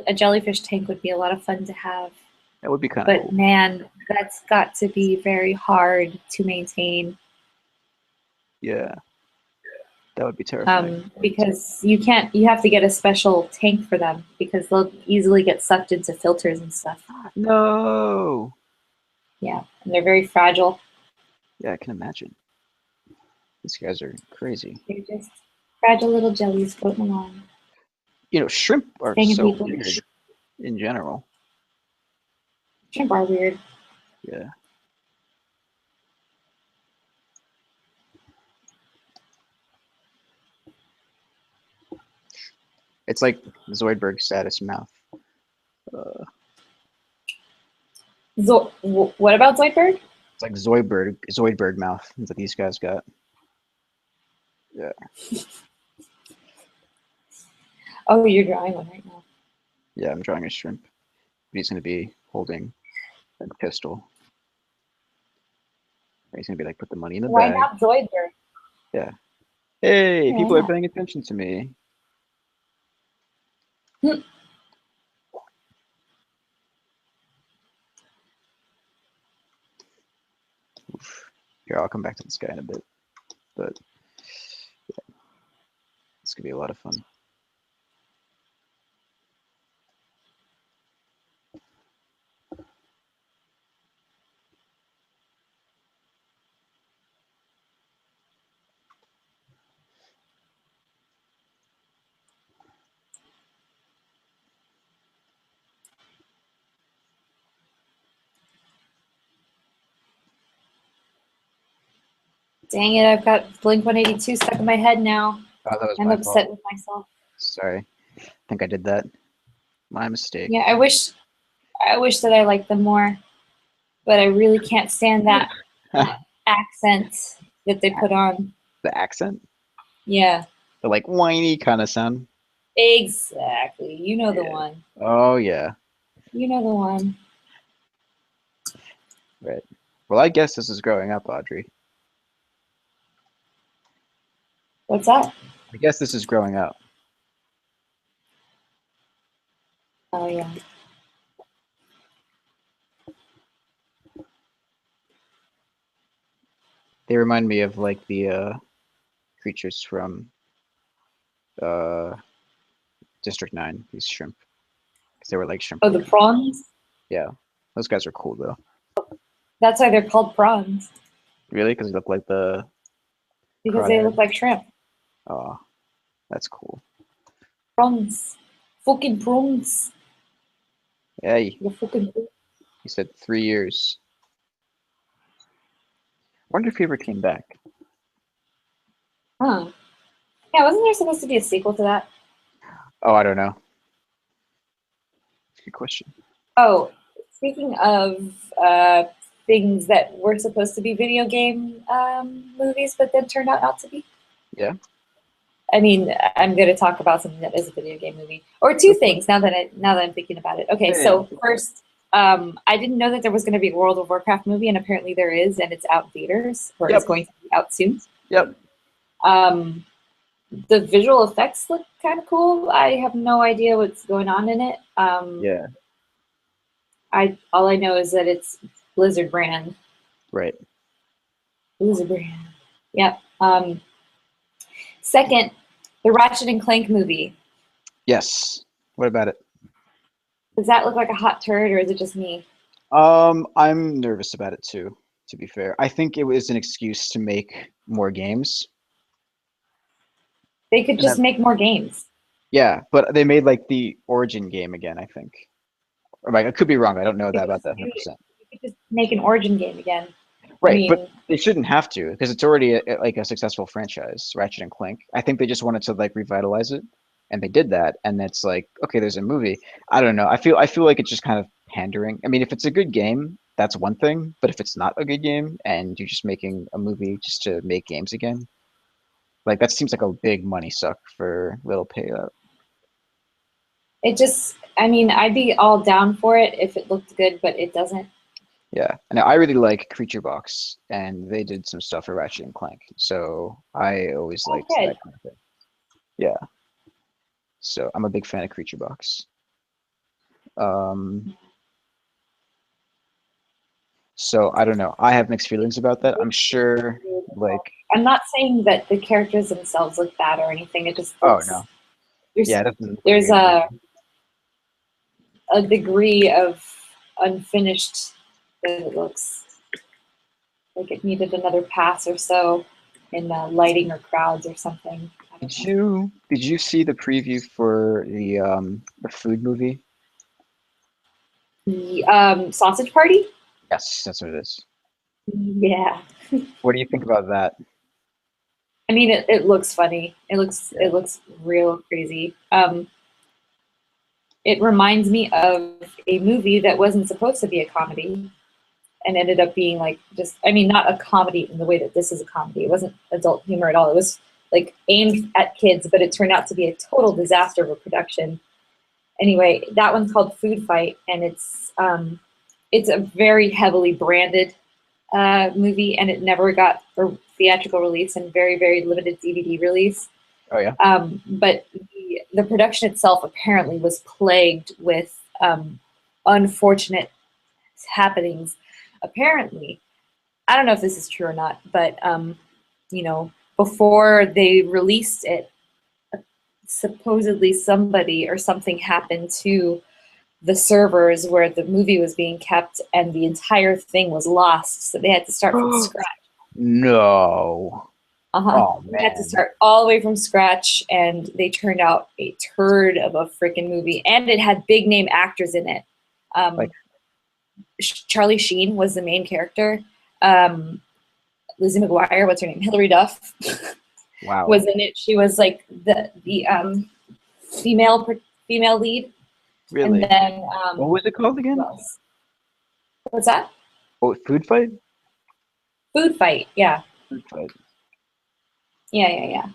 a jellyfish tank would be a lot of fun to have, That would be kind of but cool. man, that's got to be very hard to maintain. Yeah, that would be terrifying. Because you have to get a special tank for them because they'll easily get sucked into filters and stuff. No. Yeah, and they're very fragile. Yeah, I can imagine. These guys are crazy. They're just fragile little jellies floating along, You know, shrimp are staying so people. weird in general. Shrimp are weird. Yeah. It's like Zoidberg's saddest mouth. Uh, What about Zoidberg? it's like Zoidberg mouth that these guys got. Yeah. Oh, you're drawing one right now. Yeah, I'm drawing a shrimp. He's gonna be holding a pistol. He's gonna be like, put the money in the Why bag. not Zoidberg? Yeah. Hey, Why people are not? paying attention to me. Hmm. Oof. Here, I'll come back to this guy in a bit. But it's gonna be a lot of fun. Dang it, I've got Blink 182 stuck in my head now. Oh, that was I'm my fault. upset with myself. Sorry. I think I did that. My mistake. Yeah, I wish that I liked them more, but I really can't stand that The accent that they put on. accent? Yeah, The like whiny kind of sound. exactly. You know the Yeah. one. Oh yeah. You know the one. Right. Well, I guess this is growing up, Audrey. What's that? I guess this is growing up. Oh yeah. They remind me of like the creatures from uh District 9, these shrimp. Because they were like shrimp Oh, the looking. prawns. Yeah. Those guys are cool though. That's why they're called prawns Really? Because they look like the because they crawdad. look like shrimp. Oh, that's cool. Prawns. Fucking prawns. Hey, The fucking. he said 3 years. Wonder if he ever came back. Huh. Yeah, wasn't there supposed to be a sequel to that? Oh, I don't know. Good question. Oh, speaking of things that were supposed to be video game movies, but then turned out not to be. Yeah. I mean, I'm going to talk about something that is a video game movie, or two things. Now that I'm thinking about it. Okay, Hey. so first, I didn't know that there was going to be a World of Warcraft movie, and apparently there is, and it's out in theaters, or it's going to be out soon. Yep. The visual effects look kind of cool. I have no idea what's going on in it. Yeah. All I know is that it's Blizzard brand. Right. Blizzard brand. Yep. Second, the Ratchet and Clank movie. Yes. What about it? Does that look like a hot turd, or is it just me? I'm nervous about it too, to be fair. I think it was an excuse to make more games. They could And just then, make more games. yeah, but they made like the Origin game again, I think. Or like, I could be wrong. I don't know that about that 100%. You could just make an Origin game again. I Right, but mean, they shouldn't have to because it's already like a successful franchise, Ratchet and Clank. I think they just wanted to like revitalize it, and they did that. And it's like, okay, there's a movie. I don't know. I feel like it's just kind of pandering. I mean, if it's a good game, that's one thing. But if it's not a good game and you're just making a movie just to make games again, like that seems like a big money suck for little payout. it just, I mean, I'd be all down for it if it looked good, but it doesn't. Yeah, and I really like Creature Box, and they did some stuff for Ratchet and Clank, so I always Oh, liked good. that kind of thing. Yeah, so I'm a big fan of Creature Box. Um, so I don't know. I have mixed feelings about that. I'm sure, like, I'm not saying that the characters themselves look bad or anything. It just oh looks no, there's yeah, it doesn't look like a there's good movie. a degree of unfinished that it looks like it needed another pass or so in lighting or crowds or something. I don't Did you see the preview for the food movie? know. The sausage party? Yes, that's what it is. Yeah. What do you think about that? I mean, it looks funny. Yeah. It looks real crazy. It reminds me of a movie that wasn't supposed to be a comedy and ended up being like just, I mean, not a comedy in the way that this is a comedy. It wasn't adult humor at all. It was like aimed at kids, but it turned out to be a total disaster of a production. Anyway, that one's called Food Fight, and it's a very heavily branded movie, and it never got a theatrical release and very limited DVD release. Oh yeah. But the production itself apparently was plagued with unfortunate happenings. Apparently, I don't know if this is true or not, but you know, before they released it, supposedly somebody or something happened to the servers where the movie was being kept, and the entire thing was lost. So they had to start from scratch. No. Uh-huh. Oh They had to man. start all the way from scratch, and they turned out a turd of a freaking movie. And it had big name actors in it. Like, Um, Charlie Sheen was the main character. Um, Lizzie McGuire, what's her name? Hilary Duff wow. was in it. She was like the female female lead. And Really? then What was it called who again? else? What's that? Oh, Food Fight? Food Fight. Yeah, Food Fight. yeah.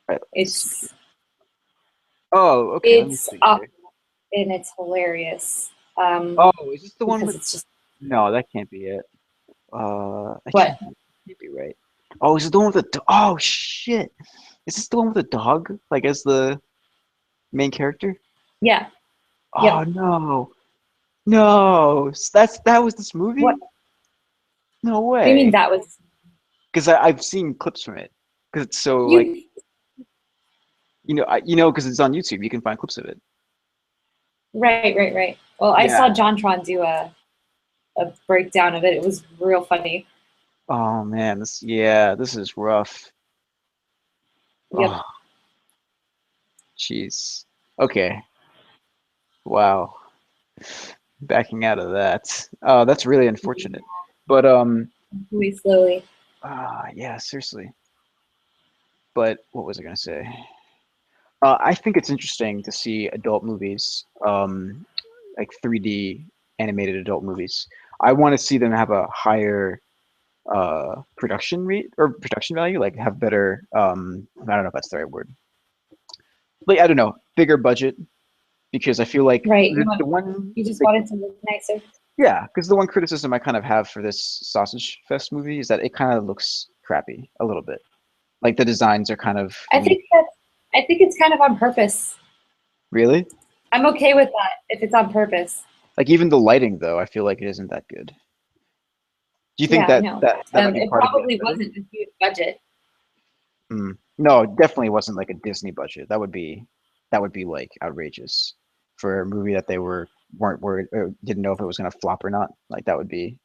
Right. It's Oh, okay. Let me it's see awful here. and it's hilarious Oh, is this the one because with? it's just No, that can't be it. That what? can't be right. Oh, is it the one with the? Oh shit! Is this the one with the dog? Like as the main character? Yeah. Oh Yep. no, no! That was this What? movie? No Do you mean way! that was Because I've seen clips from it. Because it's so like you? because it's on YouTube. You can find clips of it. Right. Well, I saw Yeah. JonTron do a breakdown of it. It was real funny. Oh man, this is rough. Yep. Oh, jeez. Okay. Wow. Backing out of that. Oh, that's really unfortunate. But Really slowly. yeah, seriously. But what was I gonna say? I think it's interesting to see adult movies, like 3D animated adult movies. I want to see them have a higher production rate or production value, like have better. I don't know if that's the right word. Like I don't know, bigger budget because I feel like Right. the one You just like wanted to look nicer. yeah, because the one criticism I kind of have for this Sausage Fest movie is that it kind of looks crappy a little bit. Like the designs are kind of I weak. think that I think it's kind of on purpose. Really? I'm okay with that if it's on purpose. Like even the lighting though, I feel like it isn't that good. Do you think Yeah, I that know. might be It part of the probably aesthetic? wasn't a huge budget. No, it definitely wasn't like a Disney budget. That would be like outrageous for a movie that they weren't worried or didn't know if it was gonna flop or not. Like that would be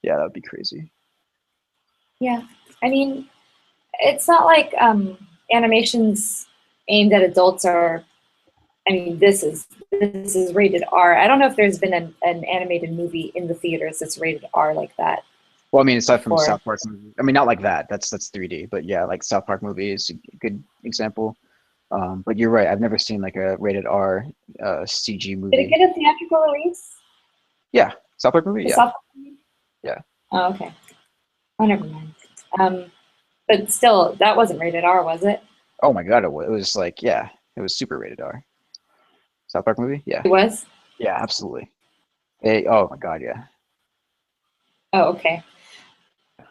yeah, that would be crazy. Yeah. I mean, it's not like animations aimed at adults are. I mean, this is rated R. I don't know if there's been an animated movie in the theaters that's rated R like that. Well, I mean, aside from before. South Park, I mean, not like that. That's 3D, but yeah, like South Park movie is a good example. But you're right. I've never seen like a rated R CG Did it movie. get a theatrical release? Yeah, South Park movie. The Yeah, South Park movie? yeah. Oh, okay. Oh, never mind. But still, that wasn't rated R, was it? Oh my God, it was like yeah, it was super rated R. South Park movie. Yeah, It was? yeah, absolutely. Oh my God, yeah. Oh, okay.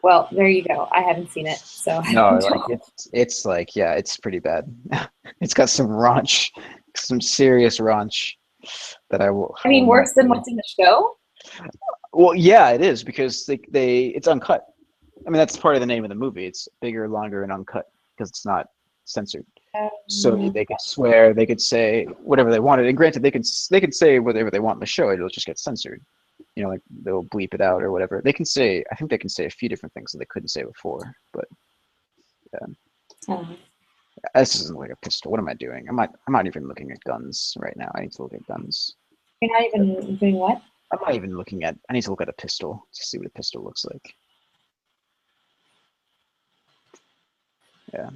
Well, there you go. I haven't seen it, so I No, don't like know. it's like yeah, it's pretty bad. It's got some raunch, some serious raunch that I I will mean, not worse than do. what's in the show? Well, yeah, it is because they it's uncut. I mean, that's part of the name of the movie. It's bigger, longer, and uncut because it's not censored. So they could swear, they could say whatever they wanted. And granted, they could say whatever they want in the show. It'll just get censored. You know, like they'll bleep it out or whatever. They can say. I think they can say a few different things that they couldn't say before. But yeah, Oh. this isn't like a pistol. What am I doing? I'm not even looking at guns right now. I need to look at guns. You're not even doing what? I'm not even looking at. I need to look at a pistol to see what a pistol looks like. Yeah.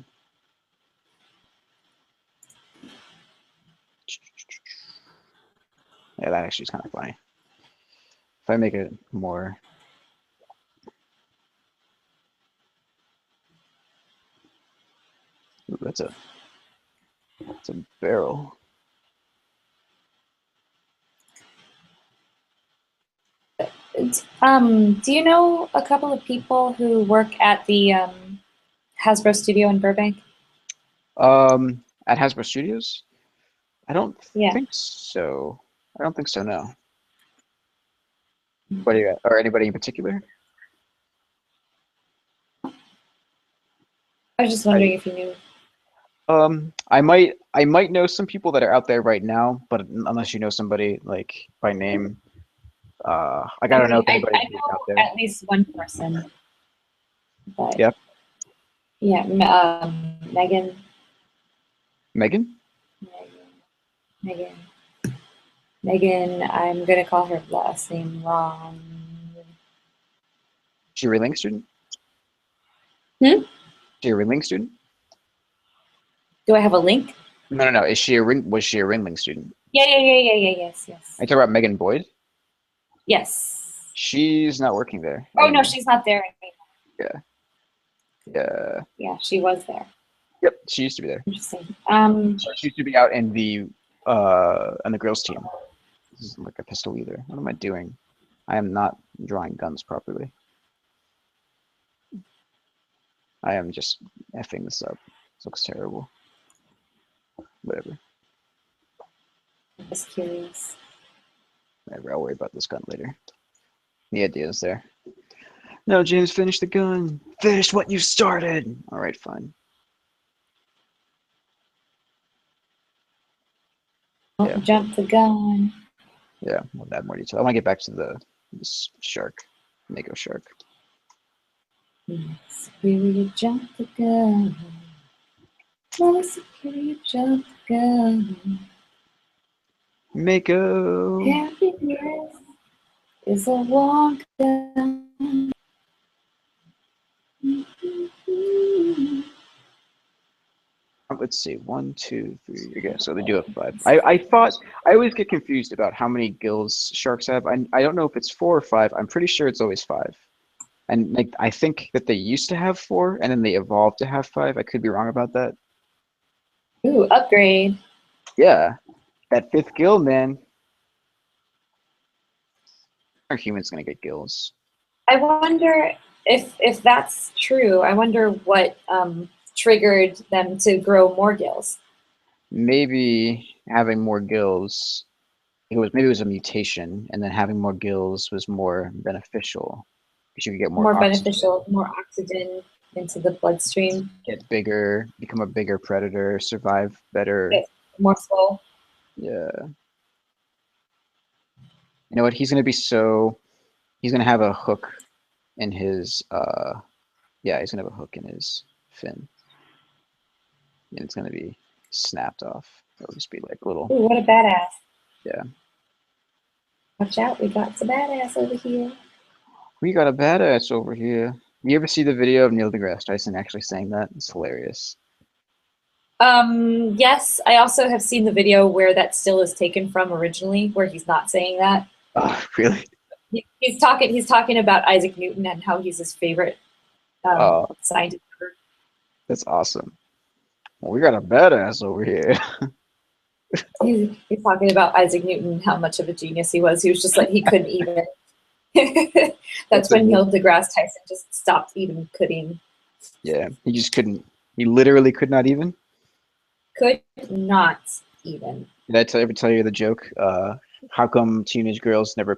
Yeah, that actually is kind of funny. If I make it more, ooh, that's a barrel. Do you know a couple of people who work at the Hasbro studio in Burbank? At Hasbro Studios, I don't Yeah. think so. I don't think so. No. What do you got? Or anybody in particular? I was just I wondering if you knew. I might know some people that are out there right now, but unless you know somebody like by name, like I I don't know mean, if I anybody who's out know there. at least one person, but Yep. yeah, Megan, Megan? Megan, Megan. I'm gonna call her last name wrong. She a Ringling student? Hmm? She a Ringling student? Do I have a link? No. Is she a was she a Ringling student? Yeah. Yes, I talk about Megan Boyd. yes. She's not working there Oh no, anymore. she's not there anymore. Yeah. Yeah. Yeah, she was there. Yep. She used to be there. Interesting. So she used to be out in the on the girls team. This isn't like a pistol either. What am I doing? I am not drawing guns properly. I am just effing this up. This looks terrible. Whatever. I'm just curious. Whatever. I'll worry about this gun later. The idea is there. No, James, finish the gun. Finish what you started. All right, fine. Don't Yeah, jump the gun. yeah. We'll add more detail. I want to get back to this shark, Mako shark. Superior jump the gun. Oh, superior jump the gun. Mako. Happiness is a walk down. Let's see. 1, 2, 3. Okay, so they do have 5. I thought I always get confused about how many gills sharks have. I don't know if it's 4 or 5. I'm pretty sure it's always 5. And like I think that they used to have 4 and then they evolved to have 5. I could be wrong about that. Ooh, upgrade. Yeah, that 5th gill, man. Our humans gonna get gills. I wonder if that's true. I wonder what triggered them to grow more gills. Maybe having more gills. Maybe it was a mutation, and then having more gills was more beneficial because you could get more More oxygen, beneficial, more oxygen into the bloodstream. get bigger, become a bigger predator, survive better. Get more slow. Yeah. You know what? He's gonna have a hook in his yeah, he's gonna have a hook in his fin. And it's gonna be snapped off. It'll just be like little Ooh, what a badass. yeah. Watch out, we got some badass over here. We got a badass over here. You ever see the video of Neil deGrasse Tyson actually saying that? It's hilarious. Yes, I also have seen the video where that still is taken from originally, where he's not saying that. Oh, really? He's talking about Isaac Newton and how he's his favorite Oh, scientist ever. that's awesome. Well, we got a badass over here. He's talking about Isaac Newton and how much of a genius he was. He was just like he couldn't even. That's That's when amazing. Neil deGrasse Tyson just stopped even couldn't. Yeah, he just couldn't. He literally could not even. Could not even. Did I ever tell you the joke? How come teenage girls never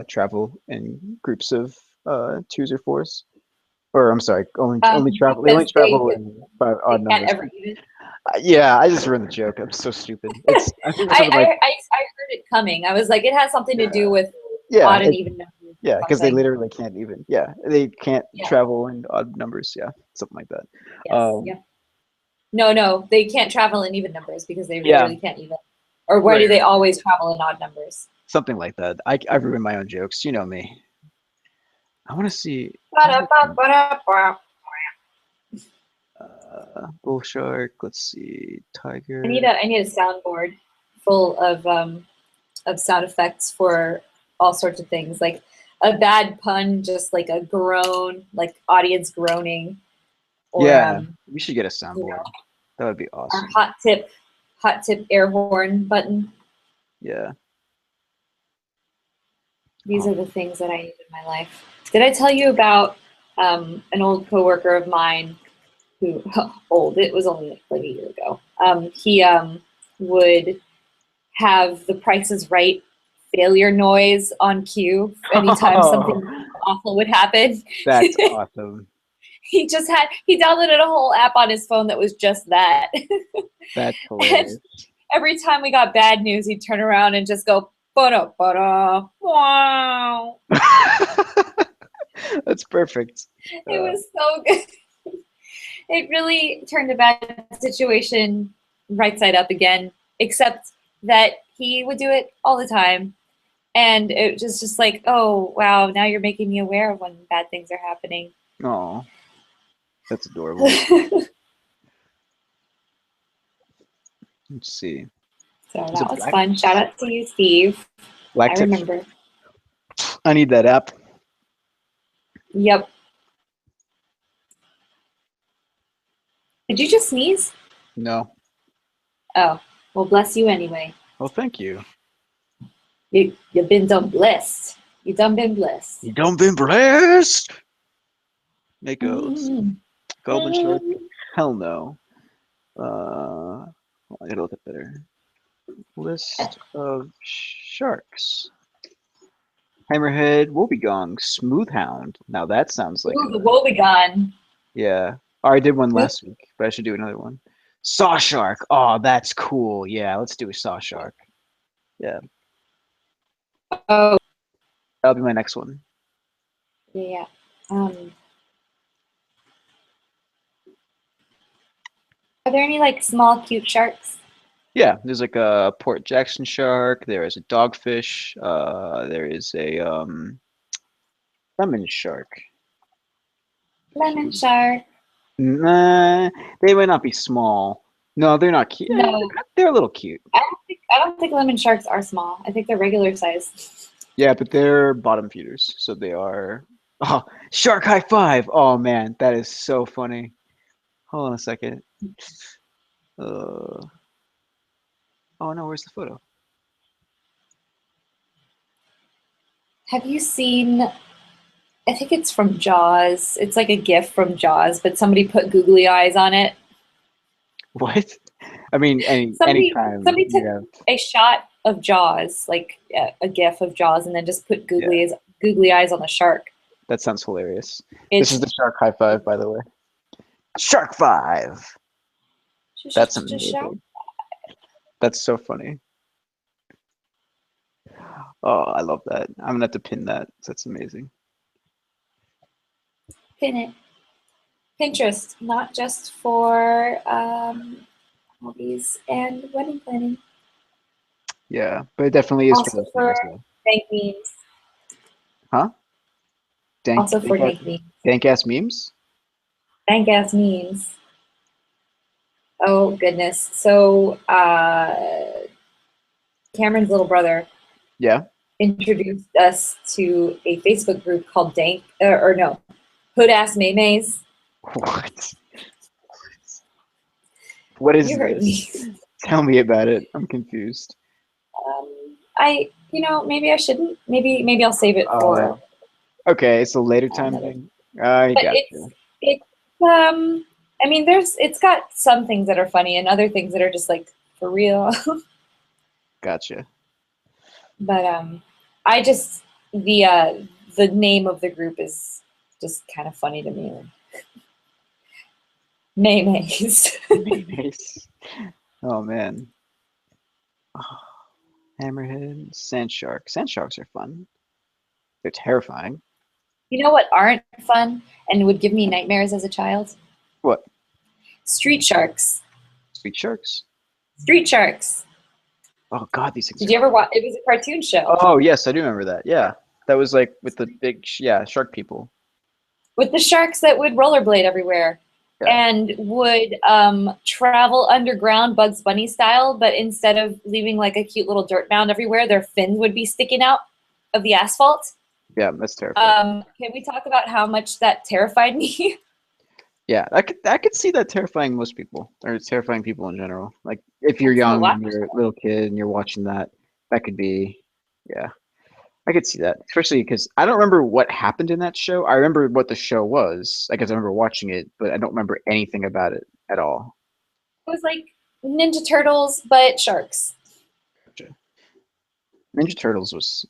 travel in groups of twos or fours? Or I'm sorry, only travel. They only Because travel in five they odd can't numbers. ever even. Yeah, I just ruined the joke. I'm so stupid. It's I think it's I, something I, like I, I heard it coming. I was like, it has something to do with yeah, odd and even numbers or because they something. literally can't even. Yeah, they can't Yeah. travel in odd numbers. Yeah, something like that. Yes. Yeah. No, they can't travel in even numbers because they Yeah, literally can't even. Or why right, do they right. always travel in odd numbers? Something like that. I ruin my own jokes. You know me. I want to see. Ba-da-ba-ba-da-ba. Bull shark. Let's see. I need Tiger. a soundboard full of sound effects for all sorts of things, like a bad pun, just like a groan, like audience groaning, or Yeah, we should get a you know, soundboard. That would be our awesome. hot tip air horn button. Yeah. These Oh, are the things that I need in my life. Did I tell you about an old coworker of mine who old? It was only like a year ago. He would have the Price is Right failure noise on cue anytime something awful would happen. that's awesome. He downloaded a whole app on his phone that was just that. That's And hilarious. every time we got bad news, he'd turn around and just go, ba-da, ba-da, wow. That's perfect. It was so good. It really turned a bad situation right side up again, except that he would do it all the time. And it was just like, oh, wow, now you're making me aware of when bad things are happening. Oh, that's adorable. Let's see. So Is that it was black? fun. Shout out to you, Steve. Black I tips? remember. I need that app. Yep. Did you just sneeze? No. Oh, well, bless you anyway. Oh, thank you. You've been done blessed. You done been blessed. You done been blessed? It goes. Mm. Golden shark? Hell no. I gotta look at better. List of sharks. Hammerhead, wobbegong, smoothhound. Now that sounds like Ooh, the a woebegone. yeah. Oh, I did one last week, but I should do another one. Saw shark. Oh, that's cool. Yeah, let's do a saw shark. Yeah, Oh, that'll be my next one. yeah. Um, are there any like small cute sharks? Yeah, there's like a Port Jackson shark. There is a dogfish. There is a lemon shark. Lemon shark. Nah, they might not be small. No, they're not cute. No, They're a little cute. I don't think lemon sharks are small. I think they're regular size. Yeah, but they're bottom feeders, so they are. Oh, shark high five! Oh man, that is so funny. Hold on a second. Uh, oh no, where's the photo? Have you seen? I think it's from Jaws. It's like a GIF from Jaws, but somebody put googly eyes on it. What? I mean, Somebody anytime somebody took you have, a shot of Jaws, like a GIF of Jaws, and then just put yeah, googly eyes on the shark. that sounds hilarious. This is It's the shark high five, by the way. Shark five. That's just shark. amazing. That's so funny. Oh, I love that. I'm gonna have to pin that. That's amazing. Pin it. Pinterest, not just for hobbies and wedding planning, Yeah, but it definitely is for also those things for as well. bank memes. Huh? Also for dank memes. Dank ass memes? Dank ass memes. Oh goodness. So Cameron's little brother Yeah. introduced us to a Facebook group called Dank or no, Hood Ass Maymays. What? What is You heard this? me. Tell me about it. I'm confused. Maybe I shouldn't. Maybe I'll save it for Okay, it's a later time another. thing. I But got you. it's I mean, it's got some things that are funny and other things that are just like for real. Gotcha. But I just the name of the group is just kind of funny to me. Maymays. Nice. Oh man. Oh, hammerhead, sand shark. Sand sharks are fun. They're terrifying. You know what aren't fun and would give me nightmares as a child? What? Street sharks. Sweet sharks? Street sharks. Oh god, these things Did are you ever fun. watch? It was a cartoon show Oh yes, I do remember that. Yeah. That was like with the big shark people. with the sharks that would rollerblade everywhere Yeah. and would travel underground Bugs Bunny style, but instead of leaving like a cute little dirt mound everywhere, their fins would be sticking out of the asphalt. Yeah, that's terrifying. Can we talk about how much that terrified me? Yeah, I could see that terrifying most people, or terrifying people in general. Like if you're So young what? and you're a little kid and you're watching that, that could be, yeah, I could see that. Especially because I don't remember what happened in that show. I remember what the show was, I guess I remember watching it, but I don't remember anything about it at all. It was like Ninja Turtles, but sharks. Gotcha. Ninja Turtles was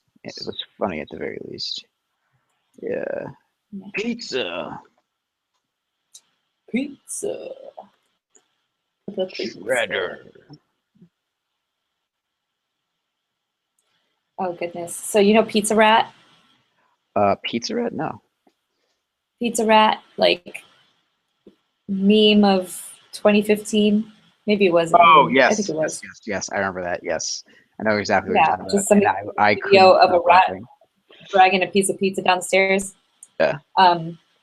funny at the very least. Yeah. Pizza. Pizza. The Shredder. Oh goodness. So you know Pizza Rat? Pizza Rat? No. Pizza Rat, like meme of 2015. Maybe it wasn't a Oh meme. I think yes, it yes, was. yes, yes. I remember that. Yes, I know exactly what you're Yeah, talking about, just and some I video couldn't of a stop rat laughing. dragging a piece of pizza down the stairs. Yeah.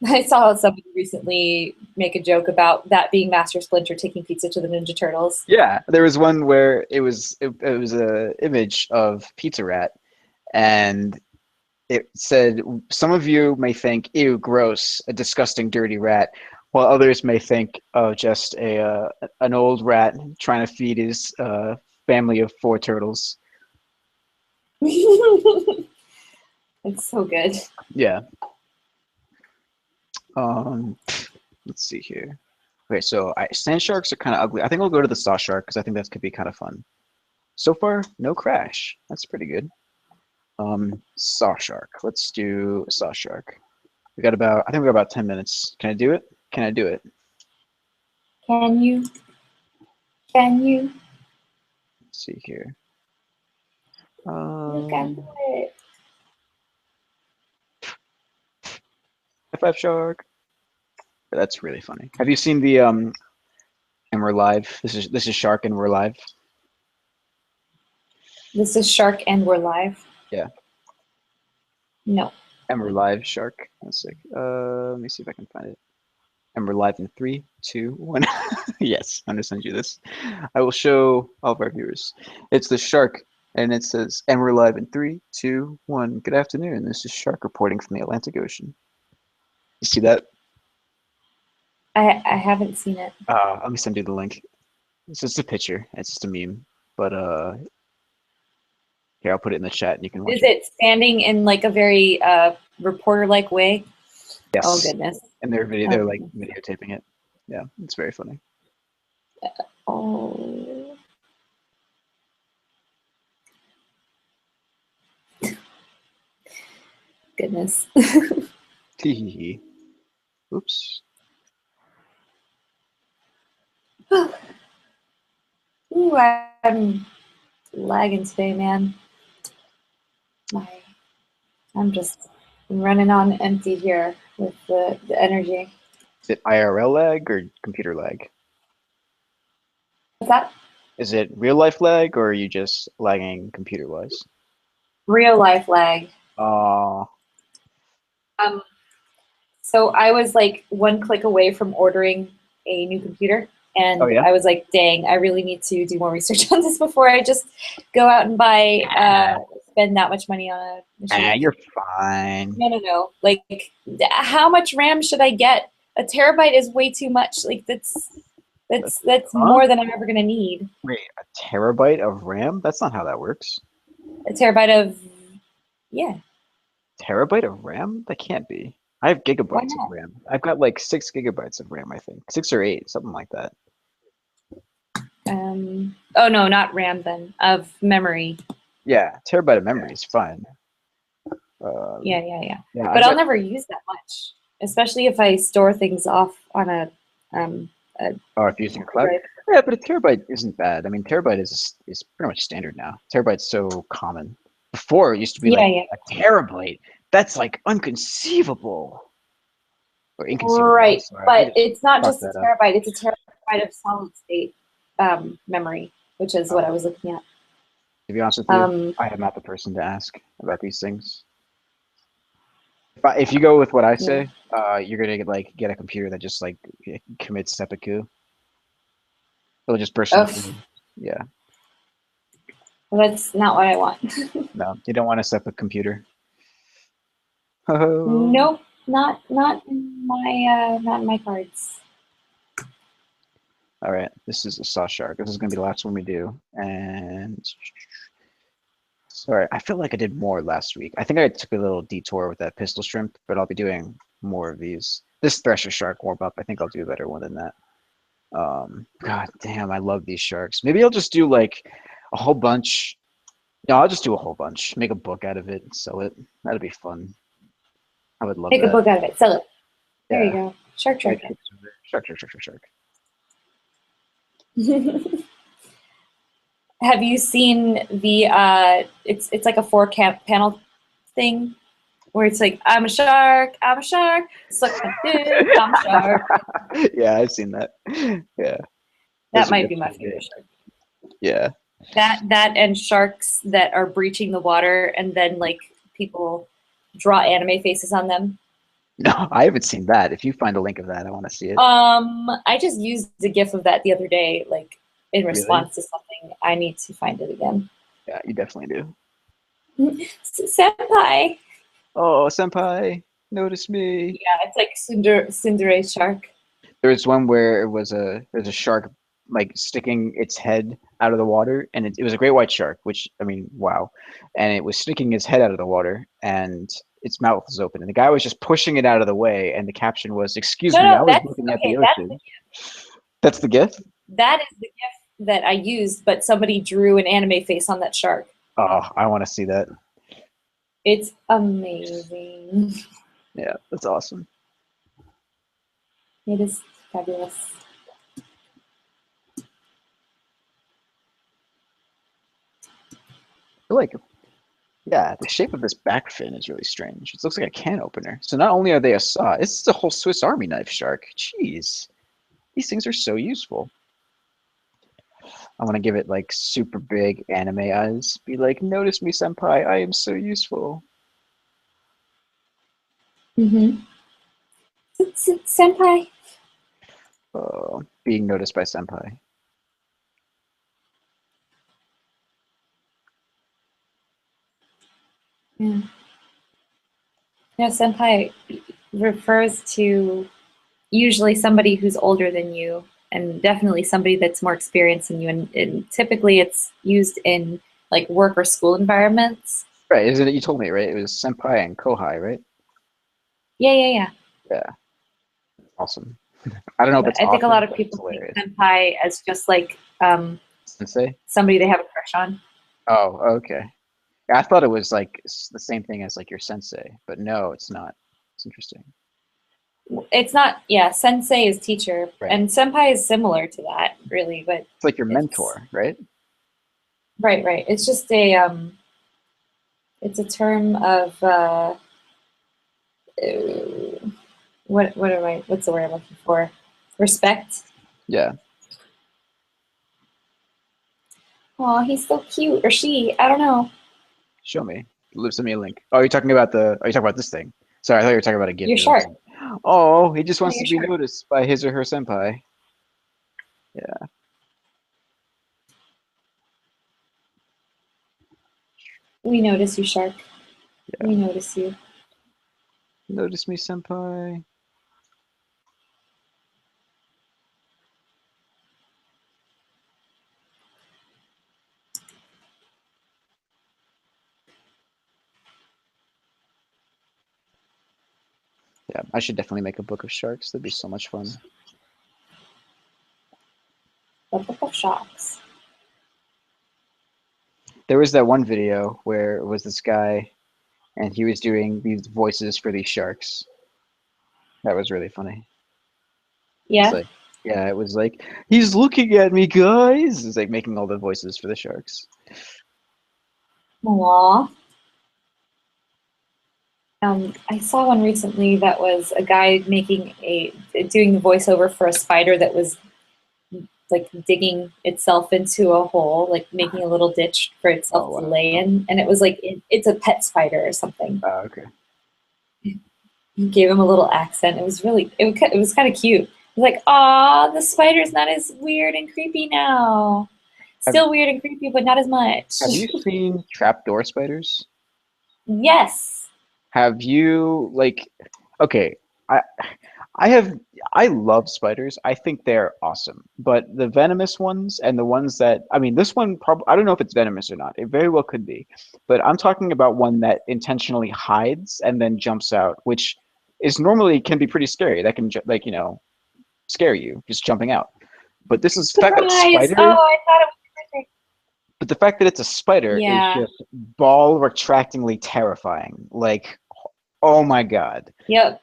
I saw somebody recently make a joke about that being Master Splinter taking pizza to the Ninja Turtles. Yeah, there was one where it was a image of Pizza Rat, and it said some of you may think, "Ew, gross, a disgusting, dirty rat," while others may think of just a an old rat trying to feed his family of 4 turtles. It's so good. Yeah. Um, let's see here. Okay, so sand sharks are kind of ugly. I think I'll go to the saw shark because I think that could be kind of fun. So far, no crash. That's pretty good. Saw shark. Let's do saw shark. I think we got about 10 minutes. Can I do it? Can I do it? Can you? Can you? Let's see here. You can do it. High five shark. That's really funny. Have you seen the and we're live? This is shark and we're live. This is Shark and we're live. Yeah. No. And we're live shark. Let's see. Let me see if I can find it. And we're live in 3, 2, 1. Yes, I'm gonna send you this. I will show all of our viewers. It's the shark, and it says, "And we're live in 3, 2, 1. Good afternoon. This is Shark reporting from the Atlantic Ocean." You see that? I haven't seen it. Let me send you the link. It's just a picture. It's just a meme. But here I'll put it in the chat, and you can watch Is it. it standing in like a very reporter-like way? Yes. Oh goodness. And they're Oh, they're like goodness. videotaping it. Yeah, it's very funny. Oh. Goodness. Tee. Oops. Ooh, I'm lagging today, man. I'm just running on empty here with the energy. Is it IRL lag or computer lag? What's that? Is it real life lag or are you just lagging computer wise? Real life lag. Oh, So I was like one click away from ordering a new computer. Oh And yeah. I was like, dang, I really need to do more research on this before I just go out and buy, spend that much money on a machine. You're fine. No. Like, how much RAM should I get? A terabyte is way too much. Like, that's Huh? more than I'm ever gonna need. Wait, a terabyte of RAM? That's not how that works. A terabyte of, yeah, Terabyte of RAM? That can't be. I have why gigabytes of not? RAM. I've got like 6 gigabytes of RAM, I think. 6 or 8, something like that. Oh no, not RAM then, of memory. Yeah, terabyte of memory is fine. Um, yeah, But I've I'll got. never use that much, especially if I store things off on um, a Oh, if you're using a cloud. drive. Yeah, but a terabyte isn't bad. I mean, terabyte is pretty much standard now. Terabyte's so common. Before it used to be Yeah, like yeah. a terabyte. That's like unconceivable or inconceivable. I'm Right, sorry, I but just it's not fucked just a that up. terabyte, it's a terabyte of solid state memory, which is what I Oh, was looking at. to be honest with you, Um, I am not the person to ask about these things. If you go with what I yeah. say, you're gonna get a computer that just like commits seppuku. It'll just burst Oh, into. Yeah, that's not what I want. no, you don't want a seppuku computer. Oh. Nope, not in my cards. All right, this is a saw shark. This is gonna be the last one we do. And sorry, I feel like I did more last week. I think I took a little detour with that pistol shrimp, but I'll be doing more of these. This thresher shark warm up, I think I'll do a better one than that. God damn, I love these sharks. Maybe I'll just do like a whole bunch. No, I'll just do a whole bunch. Make a book out of it and sell it. That'd be fun. I would love Make a that. book out of it, sell it. There you Yeah. go. Shark, Right. shark, Shark, shark, shark, shark, shark. shark. Have you seen the it's like a panel thing where it's like I'm a shark, suck my dick, I'm a shark. Yeah, I've seen that. Yeah. That Those are might be my definitely favorite good. shark. Yeah. That and sharks that are breaching the water and then like people draw anime faces on them. No, I haven't seen that. If you find a link of that, I want to see it. I just used a GIF of that the other day, like in Really? response to something. I need to find it again. Yeah, you definitely do. Senpai. Oh, senpai, notice me. Yeah, it's like Tsundere shark. There was one where there's a shark like sticking its head out of the water, and it was a great white shark, which I mean, wow, and it was sticking its head out of the water, and its mouth was open, and the guy was just pushing it out of the way, and the caption was, "Excuse No, me, I no, was that's looking at the okay. ocean." That's the gift. That is the GIF that I used, but somebody drew an anime face on that shark. Oh, I want to see that. It's amazing. Yeah, that's awesome. It is fabulous. I feel like, yeah, the shape of this back fin is really strange. It looks like a can opener. So not only are they a saw, it's a whole Swiss Army knife shark. Jeez, these things are so useful. I want to give it like super big anime eyes. Be like, notice me, senpai. I am so useful. Mm-hmm. Senpai. Being noticed by senpai. Yeah. Yeah, senpai refers to usually somebody who's older than you and definitely somebody that's more experienced than you. And typically it's used in like work or school environments. Right? Isn't it? You told me, right? It was senpai and kohai, right? Yeah. Yeah. Awesome. I don't know if But it's I think a lot awesome, of but it's people think hilarious. senpai as just like Sensei. somebody they have a crush on. Oh, okay. Yeah, I thought it was like the same thing as like your sensei, but no, it's not. It's interesting. It's not, yeah, sensei is teacher, Right. and senpai is similar to that, really, but It's like your it's mentor, right? right. It's just it's a term of what's the word I'm looking for? Respect. Yeah. Oh, he's so cute, or she, I don't know. Show me. Send me a link. Oh, you're talking about the. Oh, you're talking about this thing. Sorry, I thought you were talking about a GIF. Your shark. Oh, he just Oh, wants to you're be shark. noticed by his or her senpai. Yeah, We notice you, shark. yeah. We notice you. Notice me, senpai. Yeah, I should definitely make a book of sharks. That'd be so much fun. The book of sharks. There was that one video where it was this guy and he was doing these voices for these sharks. That was really funny. It's Yeah. like, yeah, it was like, he's looking at me, guys. It's like making all the voices for the sharks. Aww. I saw one recently that was a guy doing the voiceover for a spider that was like digging itself into a hole, like making a little ditch for Oh, itself to wow. lay in, and it was like it's a pet spider or something. Oh, okay. He gave him a little accent. It was really it was kind of cute. It was like, "Aw, the spider's not as weird and creepy now. Have Still weird and creepy, but not as much." Have you seen trapdoor spiders? Yes. Have you like okay, I I have I love spiders. I think they're awesome. But the venomous ones and the ones that I mean this one probably I don't know if it's venomous or not. It very well could be. But I'm talking about one that intentionally hides and then jumps out, which is normally can be pretty scary. That can like, scare you just jumping out. But this is the fact that it's Surprise! Oh, spider, I thought it was perfect. but the fact that it's a spider is Yeah. just ball retractingly terrifying. Like, oh my God. Yep.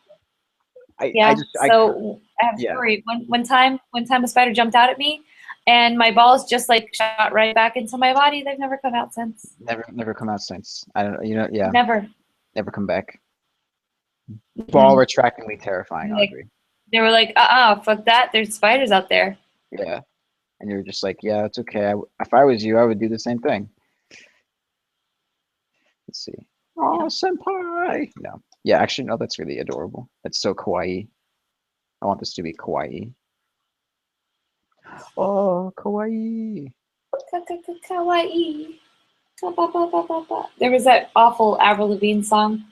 I Yeah. just I could So I have a yeah, story. One time a spider jumped out at me, and my balls just like shot right back into my body. They've never come out since. never come out since. I don't yeah, Never. never come back. Ball Mm-mm. retractingly terrifying, Like Audrey. they were like, fuck that. There's spiders out there. Yeah. And you're just like, yeah, it's okay. If I was you, I would do the same thing. Let's see. Oh, Yeah. senpai. No. Yeah, actually, no, that's really adorable. That's so kawaii. I want this to be kawaii. Oh, kawaii. Kawaii. Ka-ba-ba-ba-ba-ba. There was that awful Avril Lavigne song.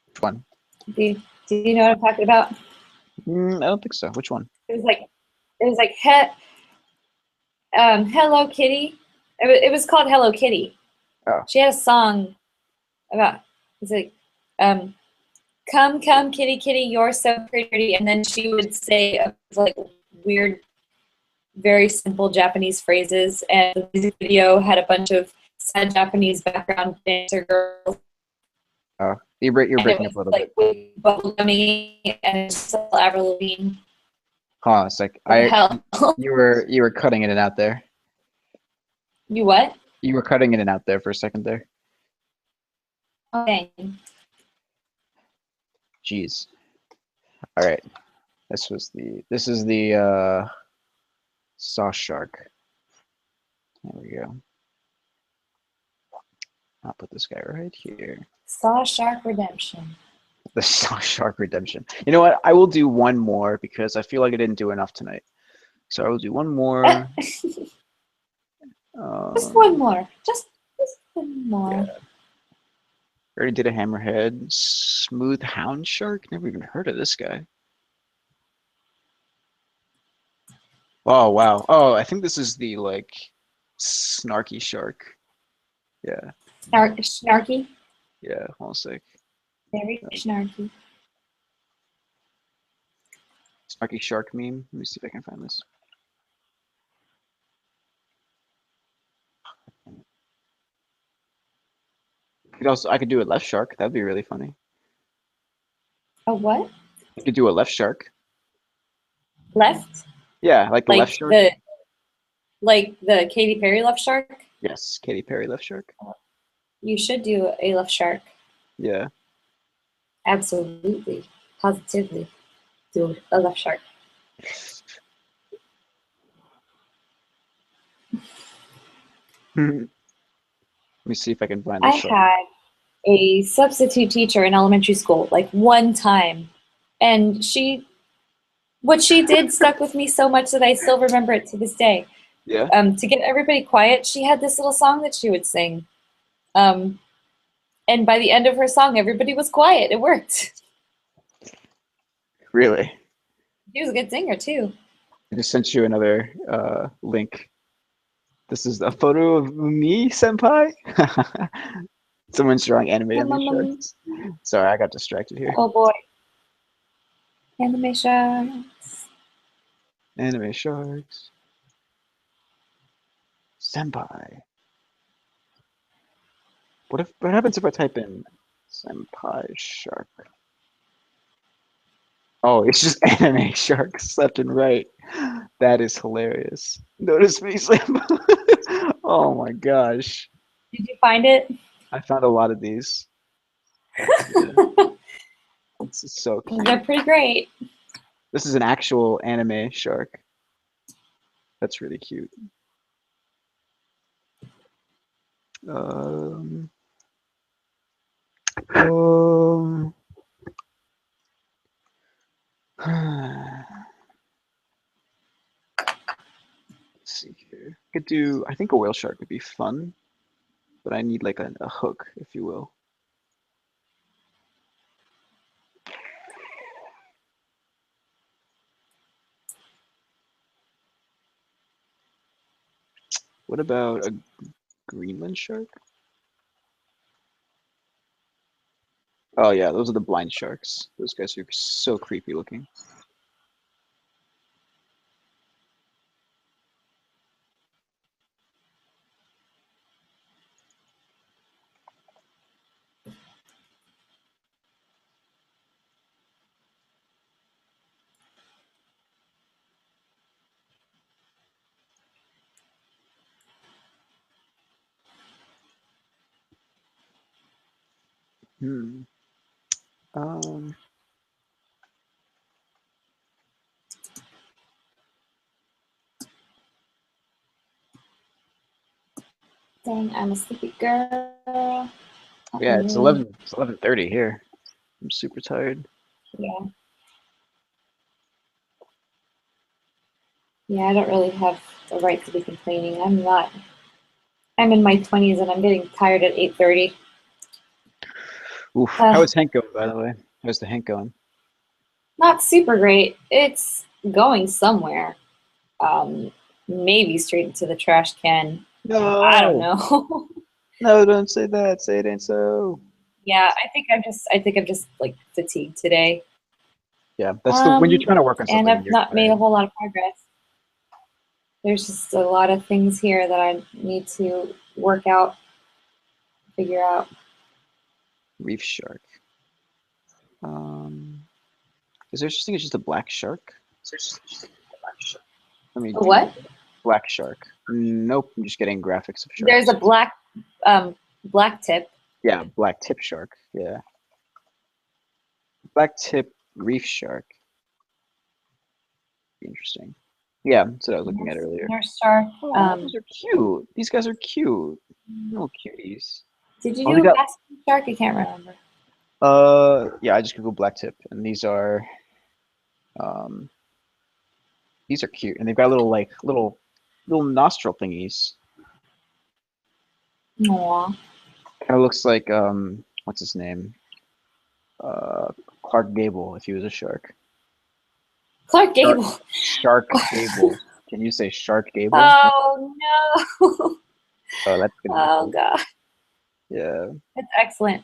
Which one? Do you know what I'm talking about? I don't think so. Which one? It was like Hello Kitty. It was called Hello Kitty. Oh, She had a song about it's like um come come kitty kitty you're so pretty, and then she would say like weird, very simple Japanese phrases, and the music video had a bunch of sad Japanese background dancer girls, oh. You're and it breaking up was a little bit. like bubblegummy, and it's still Avril Lavigne. Hold on a sec. What the hell? You were cutting in and out there. You what? You were cutting in and out there for a second there. Oh, dang. Jeez. All right. This is the saw shark. There we go. I'll put this guy right here. Saw Shark Redemption. The saw shark redemption. You know what? I will do one more because I feel like I didn't do enough tonight. So I will do one more. Just one Um, more. Just one more. yeah. Already did a hammerhead. Smooth hound shark. Never even heard of this guy. Oh wow. Oh, I think this is the like snarky shark. Yeah. Snarky. Yeah. Hold on a sec. Very snarky. Snarky shark meme. Let me see if I can find this. I could do a left shark. That'd be really funny. A what? I could do a left shark. Left? Yeah, like the left Like shark. the Katy Perry left shark? Yes, Katy Perry left shark. You should do a left shark. Yeah. Absolutely. Positively. Do a left shark. Let me see if I can find I this shark. had a substitute teacher in elementary school, like one time. And what she did stuck with me so much that I still remember it to this day. Yeah. To get everybody quiet, she had this little song that she would sing. And by the end of her song, everybody was quiet. It worked. Really? She was a good singer too. I just sent you another link. This is a photo of me, senpai. Someone's drawing anime on these sharks. Sorry, I got distracted here. Oh boy. Animation. Anime sharks. Senpai. What happens if I type in senpai shark? Oh, it's just anime sharks left and right. That is hilarious. Notice me, senpai. Oh my gosh. Did you find it? I found a lot of these. Yeah. This is so cute. They're pretty great. This is an actual anime shark. That's really cute. Um, um, let's see here. Could do. I think a whale shark would be fun, but I need like a hook, if you will. What about a Greenland shark? Oh yeah, those are the blind sharks. Those guys are so creepy looking. Hmm. Um. Dang, I'm a sleepy girl. Yeah, it's 11. It's 11:30 here. I'm super tired. Yeah. Yeah, I don't really have the right to be complaining. I'm not. I'm in my 20s and I'm getting tired at 8:30. Oof. How is Hank going, by the way? How's the Hank going? Not super great. It's going somewhere. Maybe straight into the trash can. I don't No. know. No, don't say that. Say it ain't so. Yeah, I think I'm just like fatigued today. Yeah, that's the when you're trying to work on And something and I've you're not made a tired. whole lot of progress. There's just a lot of things here that I need to work out, figure out. Reef shark. Um, is there such thing as just a black shark? Let me A what? black shark. Nope, I'm just getting graphics of There's sharks. a black tip. Yeah, black tip shark. Yeah, black tip reef shark. Interesting. Yeah, that's what I was looking at earlier. Nurse shark. Oh, these are cute. These guys are cute. Little cuties. Did you Oh, they do a got. basking shark? I can't remember. Yeah, I just googled black tip, and um, these are cute, and they've got little little nostril thingies. Aw. Kind of looks like what's his name? Uh, Clark Gable if he was a shark. Clark Shark, Gable. Shark Gable. Can you say Shark Gable? Oh no. Oh, that's gonna be Oh cool. god. Yeah. That's excellent.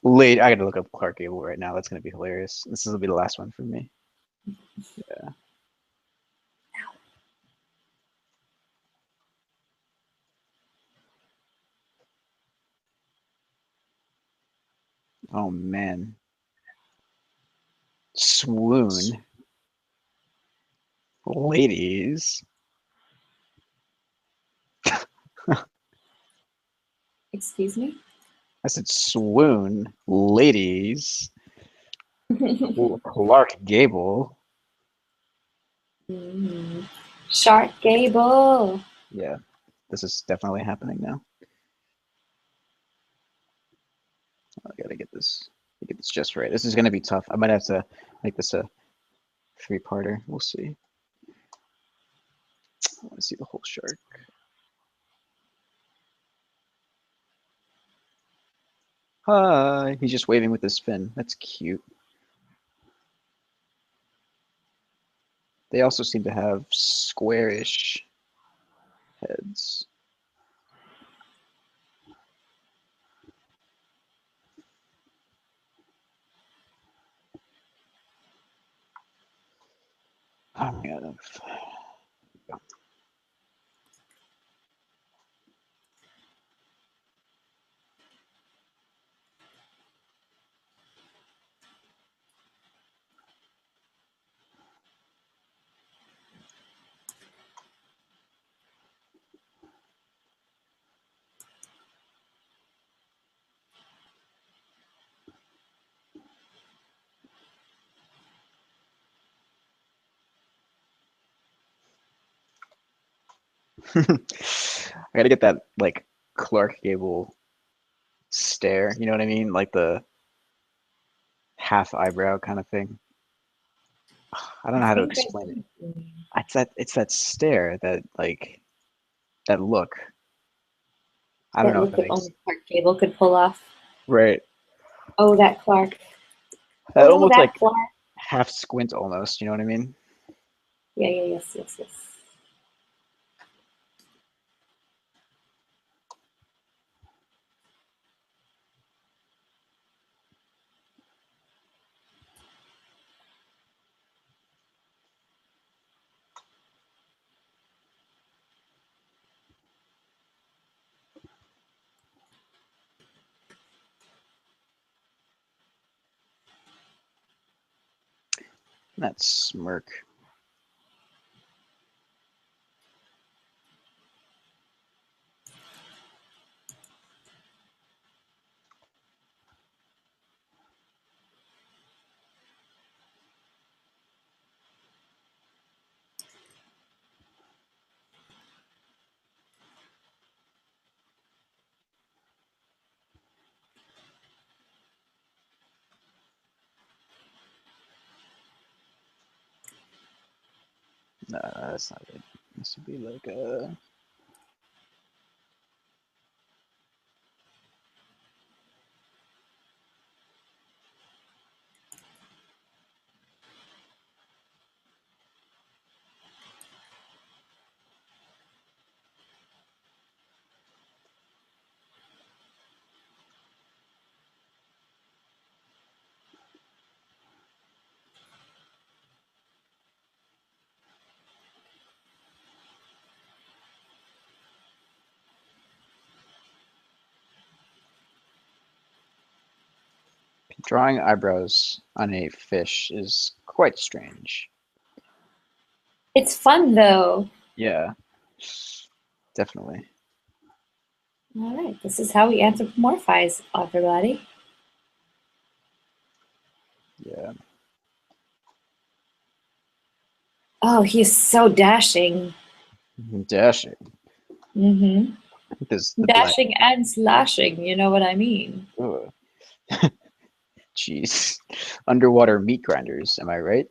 Late. I gotta look up Clark Gable right now. That's gonna be hilarious. This will be the last one for me. Yeah. Oh man. Swoon. Ladies. Excuse me? I said swoon. Ladies. Clark Gable. Shark Gable. Yeah. This is definitely happening now. It's just right. This is gonna be tough. I might have to make this a three-parter. We'll see. I want to see the whole shark. Hi. He's just waving with his fin. That's cute. They also seem to have squarish heads. Oh my god. I gotta get that like Clark Gable stare. You know what I mean? Like the half eyebrow kind of thing. I don't I know how to think I explain it. do. It's that stare, that like that look. I don't That know if look that that makes only Clark Gable could pull off. right. Oh, that Clark. That Oh, almost that like Clark. half squint almost. You know what I mean? Yeah, yeah, yes, yes, yes. That smirk. No, that's not it. This would be like a. Drawing eyebrows on a fish is quite strange. It's fun though. Yeah, definitely. All right, this is how we anthropomorphize everybody. Yeah. Oh, he's so dashing. Dashing. Mm-hmm. This the black. Dashing and slashing, you know what I mean? Ugh. Jeez. Underwater meat grinders, am I right?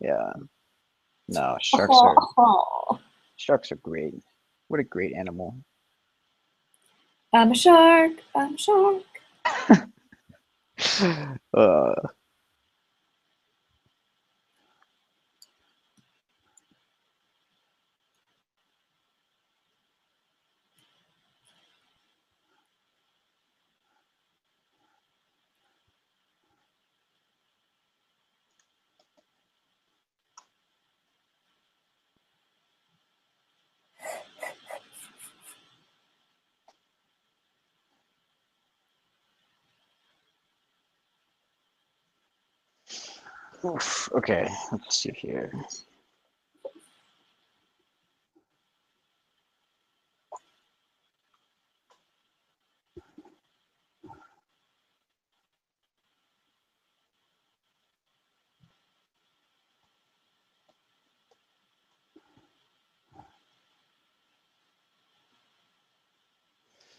Yeah. No, sharks are great. What a great animal. I'm a shark. I'm a shark. uh, oof. Okay, let's see here.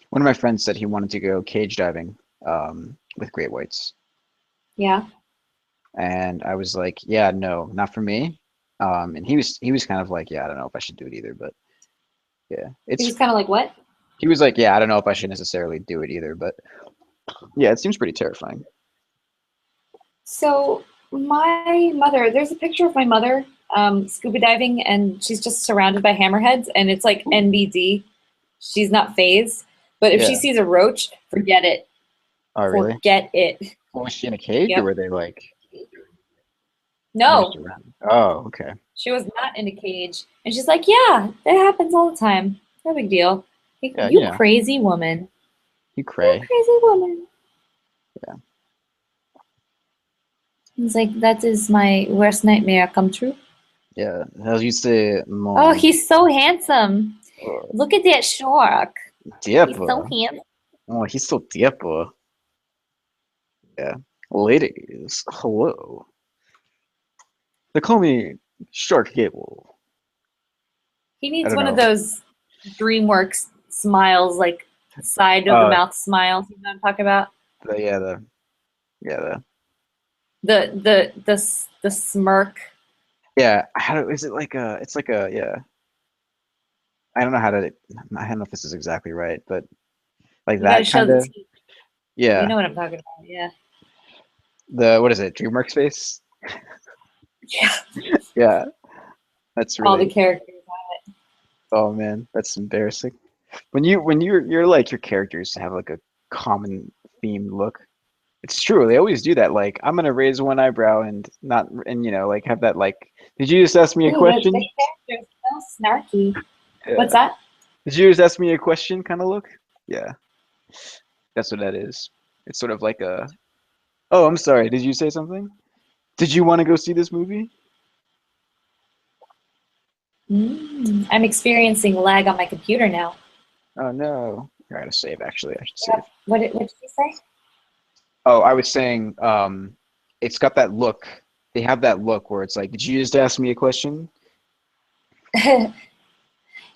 One of my friends said he wanted to go cage diving with great whites. Yeah. And I was like, yeah, no, not for me. And he was kind of like, yeah, I don't know if I should do it either, but yeah, He it's was kind of like, what? he was like, yeah, I don't know if I should necessarily do it either, but yeah, it seems pretty terrifying. So my mother, there's a picture of my mother scuba diving, and she's just surrounded by hammerheads, and it's like NBD. She's not phased, but if she Yeah. sees a roach, forget it. Oh, really? Forget it. Well, was she in a cage or Yep. were they like just No, around? Oh, okay. she was not in a cage. And she's like, yeah, that happens all the time. No big deal. Like, Yeah, you crazy woman. you You cray. crazy woman. Yeah. He's like, that is my worst nightmare come true. Yeah. As you say, Oh, mon he's so handsome. Look at that shark. He's so diaper. handsome. Oh, he's so diaper. Yeah. Ladies, hello. They call me Shark Gable. He I needs don't one of know. those DreamWorks smiles, like side of the Uh, mouth smiles. You know what I'm talking about? the yeah, the yeah, the The smirk. yeah. How do is it like a? It's like a yeah. I don't know how to. I don't know if this is exactly right, but like You got to that show kind the of teeth. You yeah. know what I'm talking about? Yeah. The what is it? DreamWorks face? Yeah. Yeah, that's All the really. characters. Oh man, that's embarrassing. When you're like your characters have like a common themed look. It's true. They always do that. Like I'm gonna raise one eyebrow and not and like have that like. Did you just ask me a Ooh, the question? characters so snarky. What's Yeah. that? Did you just ask me a question kind of look? Yeah, that's what that is. It's sort of like a. Oh, I'm sorry. Did you say something? Did you want to go see this movie? I'm experiencing lag on my computer now. Oh no. I gotta save. Actually, I should Yeah. save. What did you say? Oh, I was saying, it's got that look. They have that look where it's like, did you just ask me a question?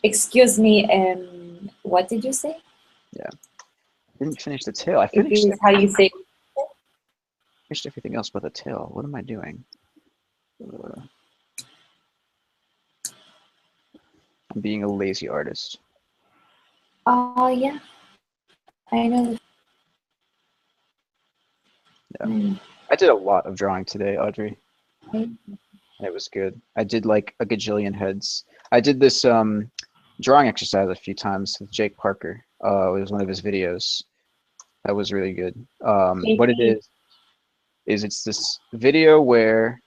Excuse me, what did you say? Yeah. Didn't finish the tail. I It finished is how you say. finished everything else but the tail. What am I doing? Uh, I'm being a lazy artist. Oh, yeah, I know. Yeah. I did a lot of drawing today, Audrey, and it was good. I did like a gajillion heads. I did this drawing exercise a few times with Jake Parker. It was one of his videos. That was really good. What it JP. is it's this video where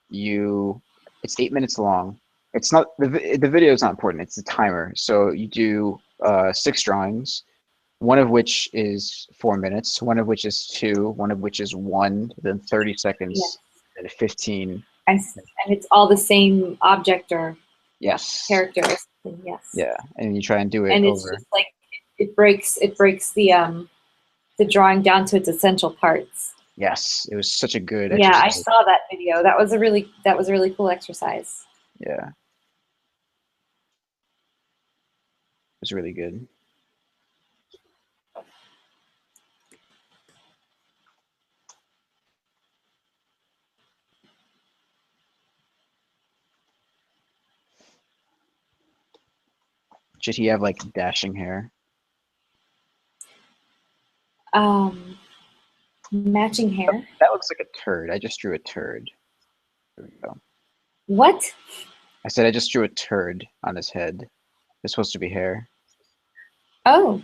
you it's 8 minutes long. It's not the video is not important. It's the timer. So you do 6 drawings, one of which is 4 minutes, one of which is two, one of which is one, then 30 Yeah, seconds, then 15. and it's all the same object or Yes. character or something. Yes, Yeah. And you try and do it and it's over. just like it breaks the drawing down to its essential parts. Yes. It was such a good Yeah, I exercise. saw that video. That was a really cool exercise. Yeah. It was really good. Should he have like dashing hair? Matching hair. That looks like a turd. I just drew a turd. There we go. What? I said I just drew a turd on his head. It's supposed to be hair. Oh,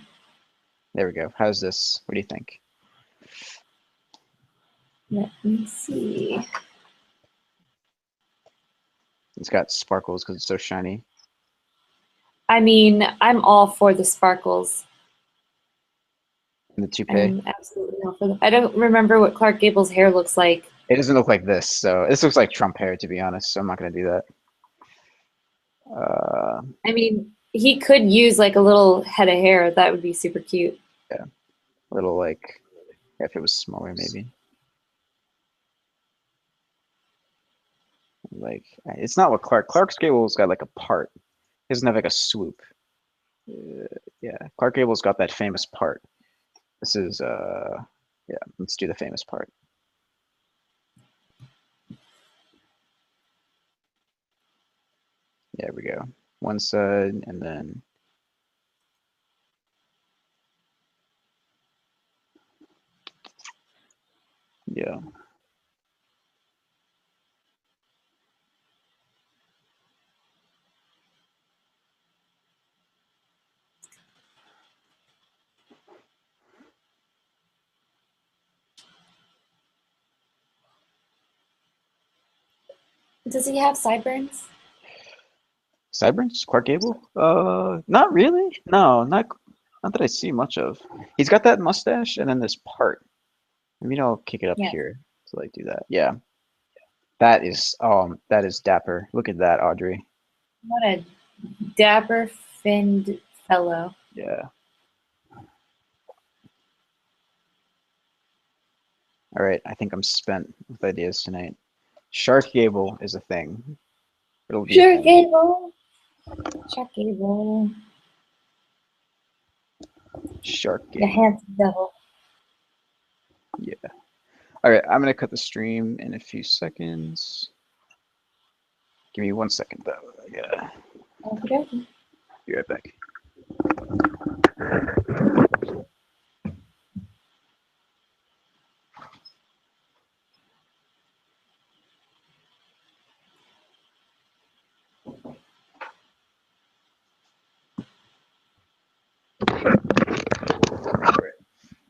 There we go. How's this? What do you think? let me see. It's got sparkles because it's so shiny. I mean, I'm all for the sparkles. And the toupee. I'm absolutely all for them. I don't remember what Clark Gable's hair looks like. It doesn't look like this, so this looks like Trump hair, to be honest. So I'm not gonna do that. Uh, I mean, he could use like a little head of hair. That would be super cute. yeah, little like if it was smaller, maybe. Like it's not what Clark's Gable's got like a part. He doesn't have like a swoop. Yeah, Clark Gable's got that famous part. This is Yeah, let's do the famous part. There we go. One side, and then yeah. Does he have sideburns? Sideburns? Clark Gable? Not really. No, not that I see much of. He's got that mustache and then this part. Maybe I'll kick it up Yeah. here to like do that. Yeah. That is dapper. Look at that, Audrey. What a dapper finned fellow. Yeah. All right, I think I'm spent with ideas tonight. Shark Gable is a thing. It'll be a Shark thing. Gable. Shark Gable. Shark The Gable. handsome devil. Yeah. All right, I'm gonna cut the stream in a few seconds. Give me 1 second though. Yeah. Okay. Be right back. All right.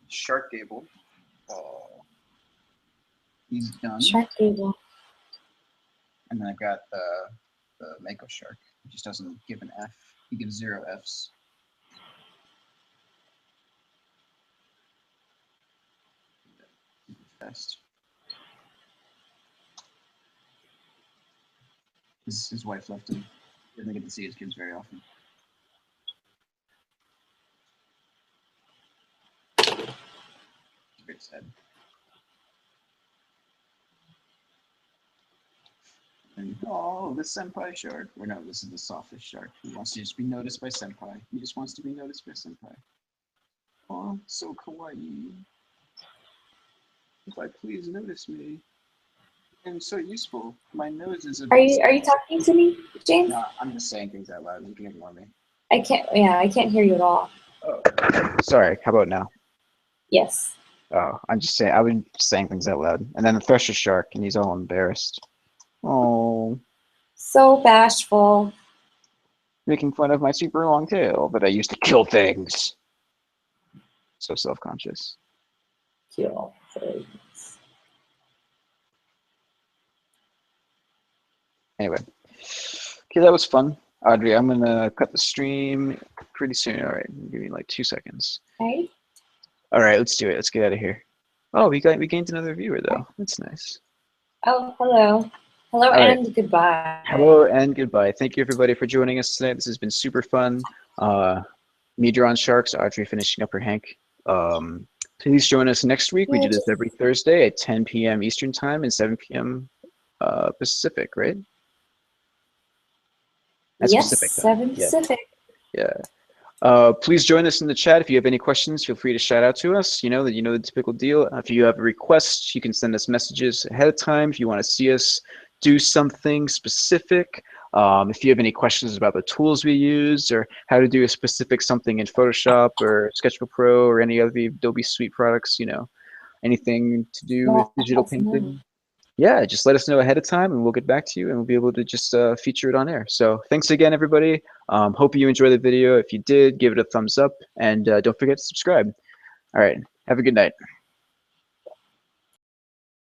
Shark Gable. He's done. Shark Gable. And then I've got the Mako Shark. He just doesn't give an F. He gives 0 Fs. Fast. His wife left him. He doesn't get to see his kids very often. It's a bit sad. And, oh, the senpai shark. Or no, this is the softest shark. He wants to just be noticed by senpai. He just wants to be noticed by senpai. Oh, so kawaii. If I please notice me. I'm so useful. My nose is a Are you talking to me, James? No, I'm just saying things out loud. You can ignore me. I can't hear you at all. Oh, sorry. How about now? Yes. Oh, I'm just saying. I was saying things out loud. And then the thresher shark, and he's all embarrassed. Oh, So bashful. making fun of my super long tail that I used to kill things. So self-conscious. Kill things. Anyway, okay, that was fun. Audrey, I'm gonna cut the stream pretty soon. All right, give me like 2 seconds. Okay. All right, let's do it. Let's get out of here. Oh, we gained another viewer though. That's nice. Oh, hello. Hello All right. and goodbye. Hello and goodbye. Thank you everybody for joining us tonight. This has been super fun. Me drawing sharks, Audrey finishing up her Hank. Please join us next week. We do this every Thursday at 10 p.m. Eastern time and 7 p.m. Pacific, right? That's Yes, Pacific time. 7 Pacific. Yeah. Please join us in the chat. If you have any questions, feel free to shout out to us. You know the typical deal. If you have a request, you can send us messages ahead of time. If you want to see us do something specific, if you have any questions about the tools we use or how to do a specific something in Photoshop or Sketchbook Pro or any of the Adobe Suite products, anything to do with digital painting. Yeah, just let us know ahead of time and we'll get back to you and we'll be able to just feature it on air. So thanks again, everybody. Hope you enjoyed the video. If you did, give it a thumbs up and don't forget to subscribe. All right, have a good night.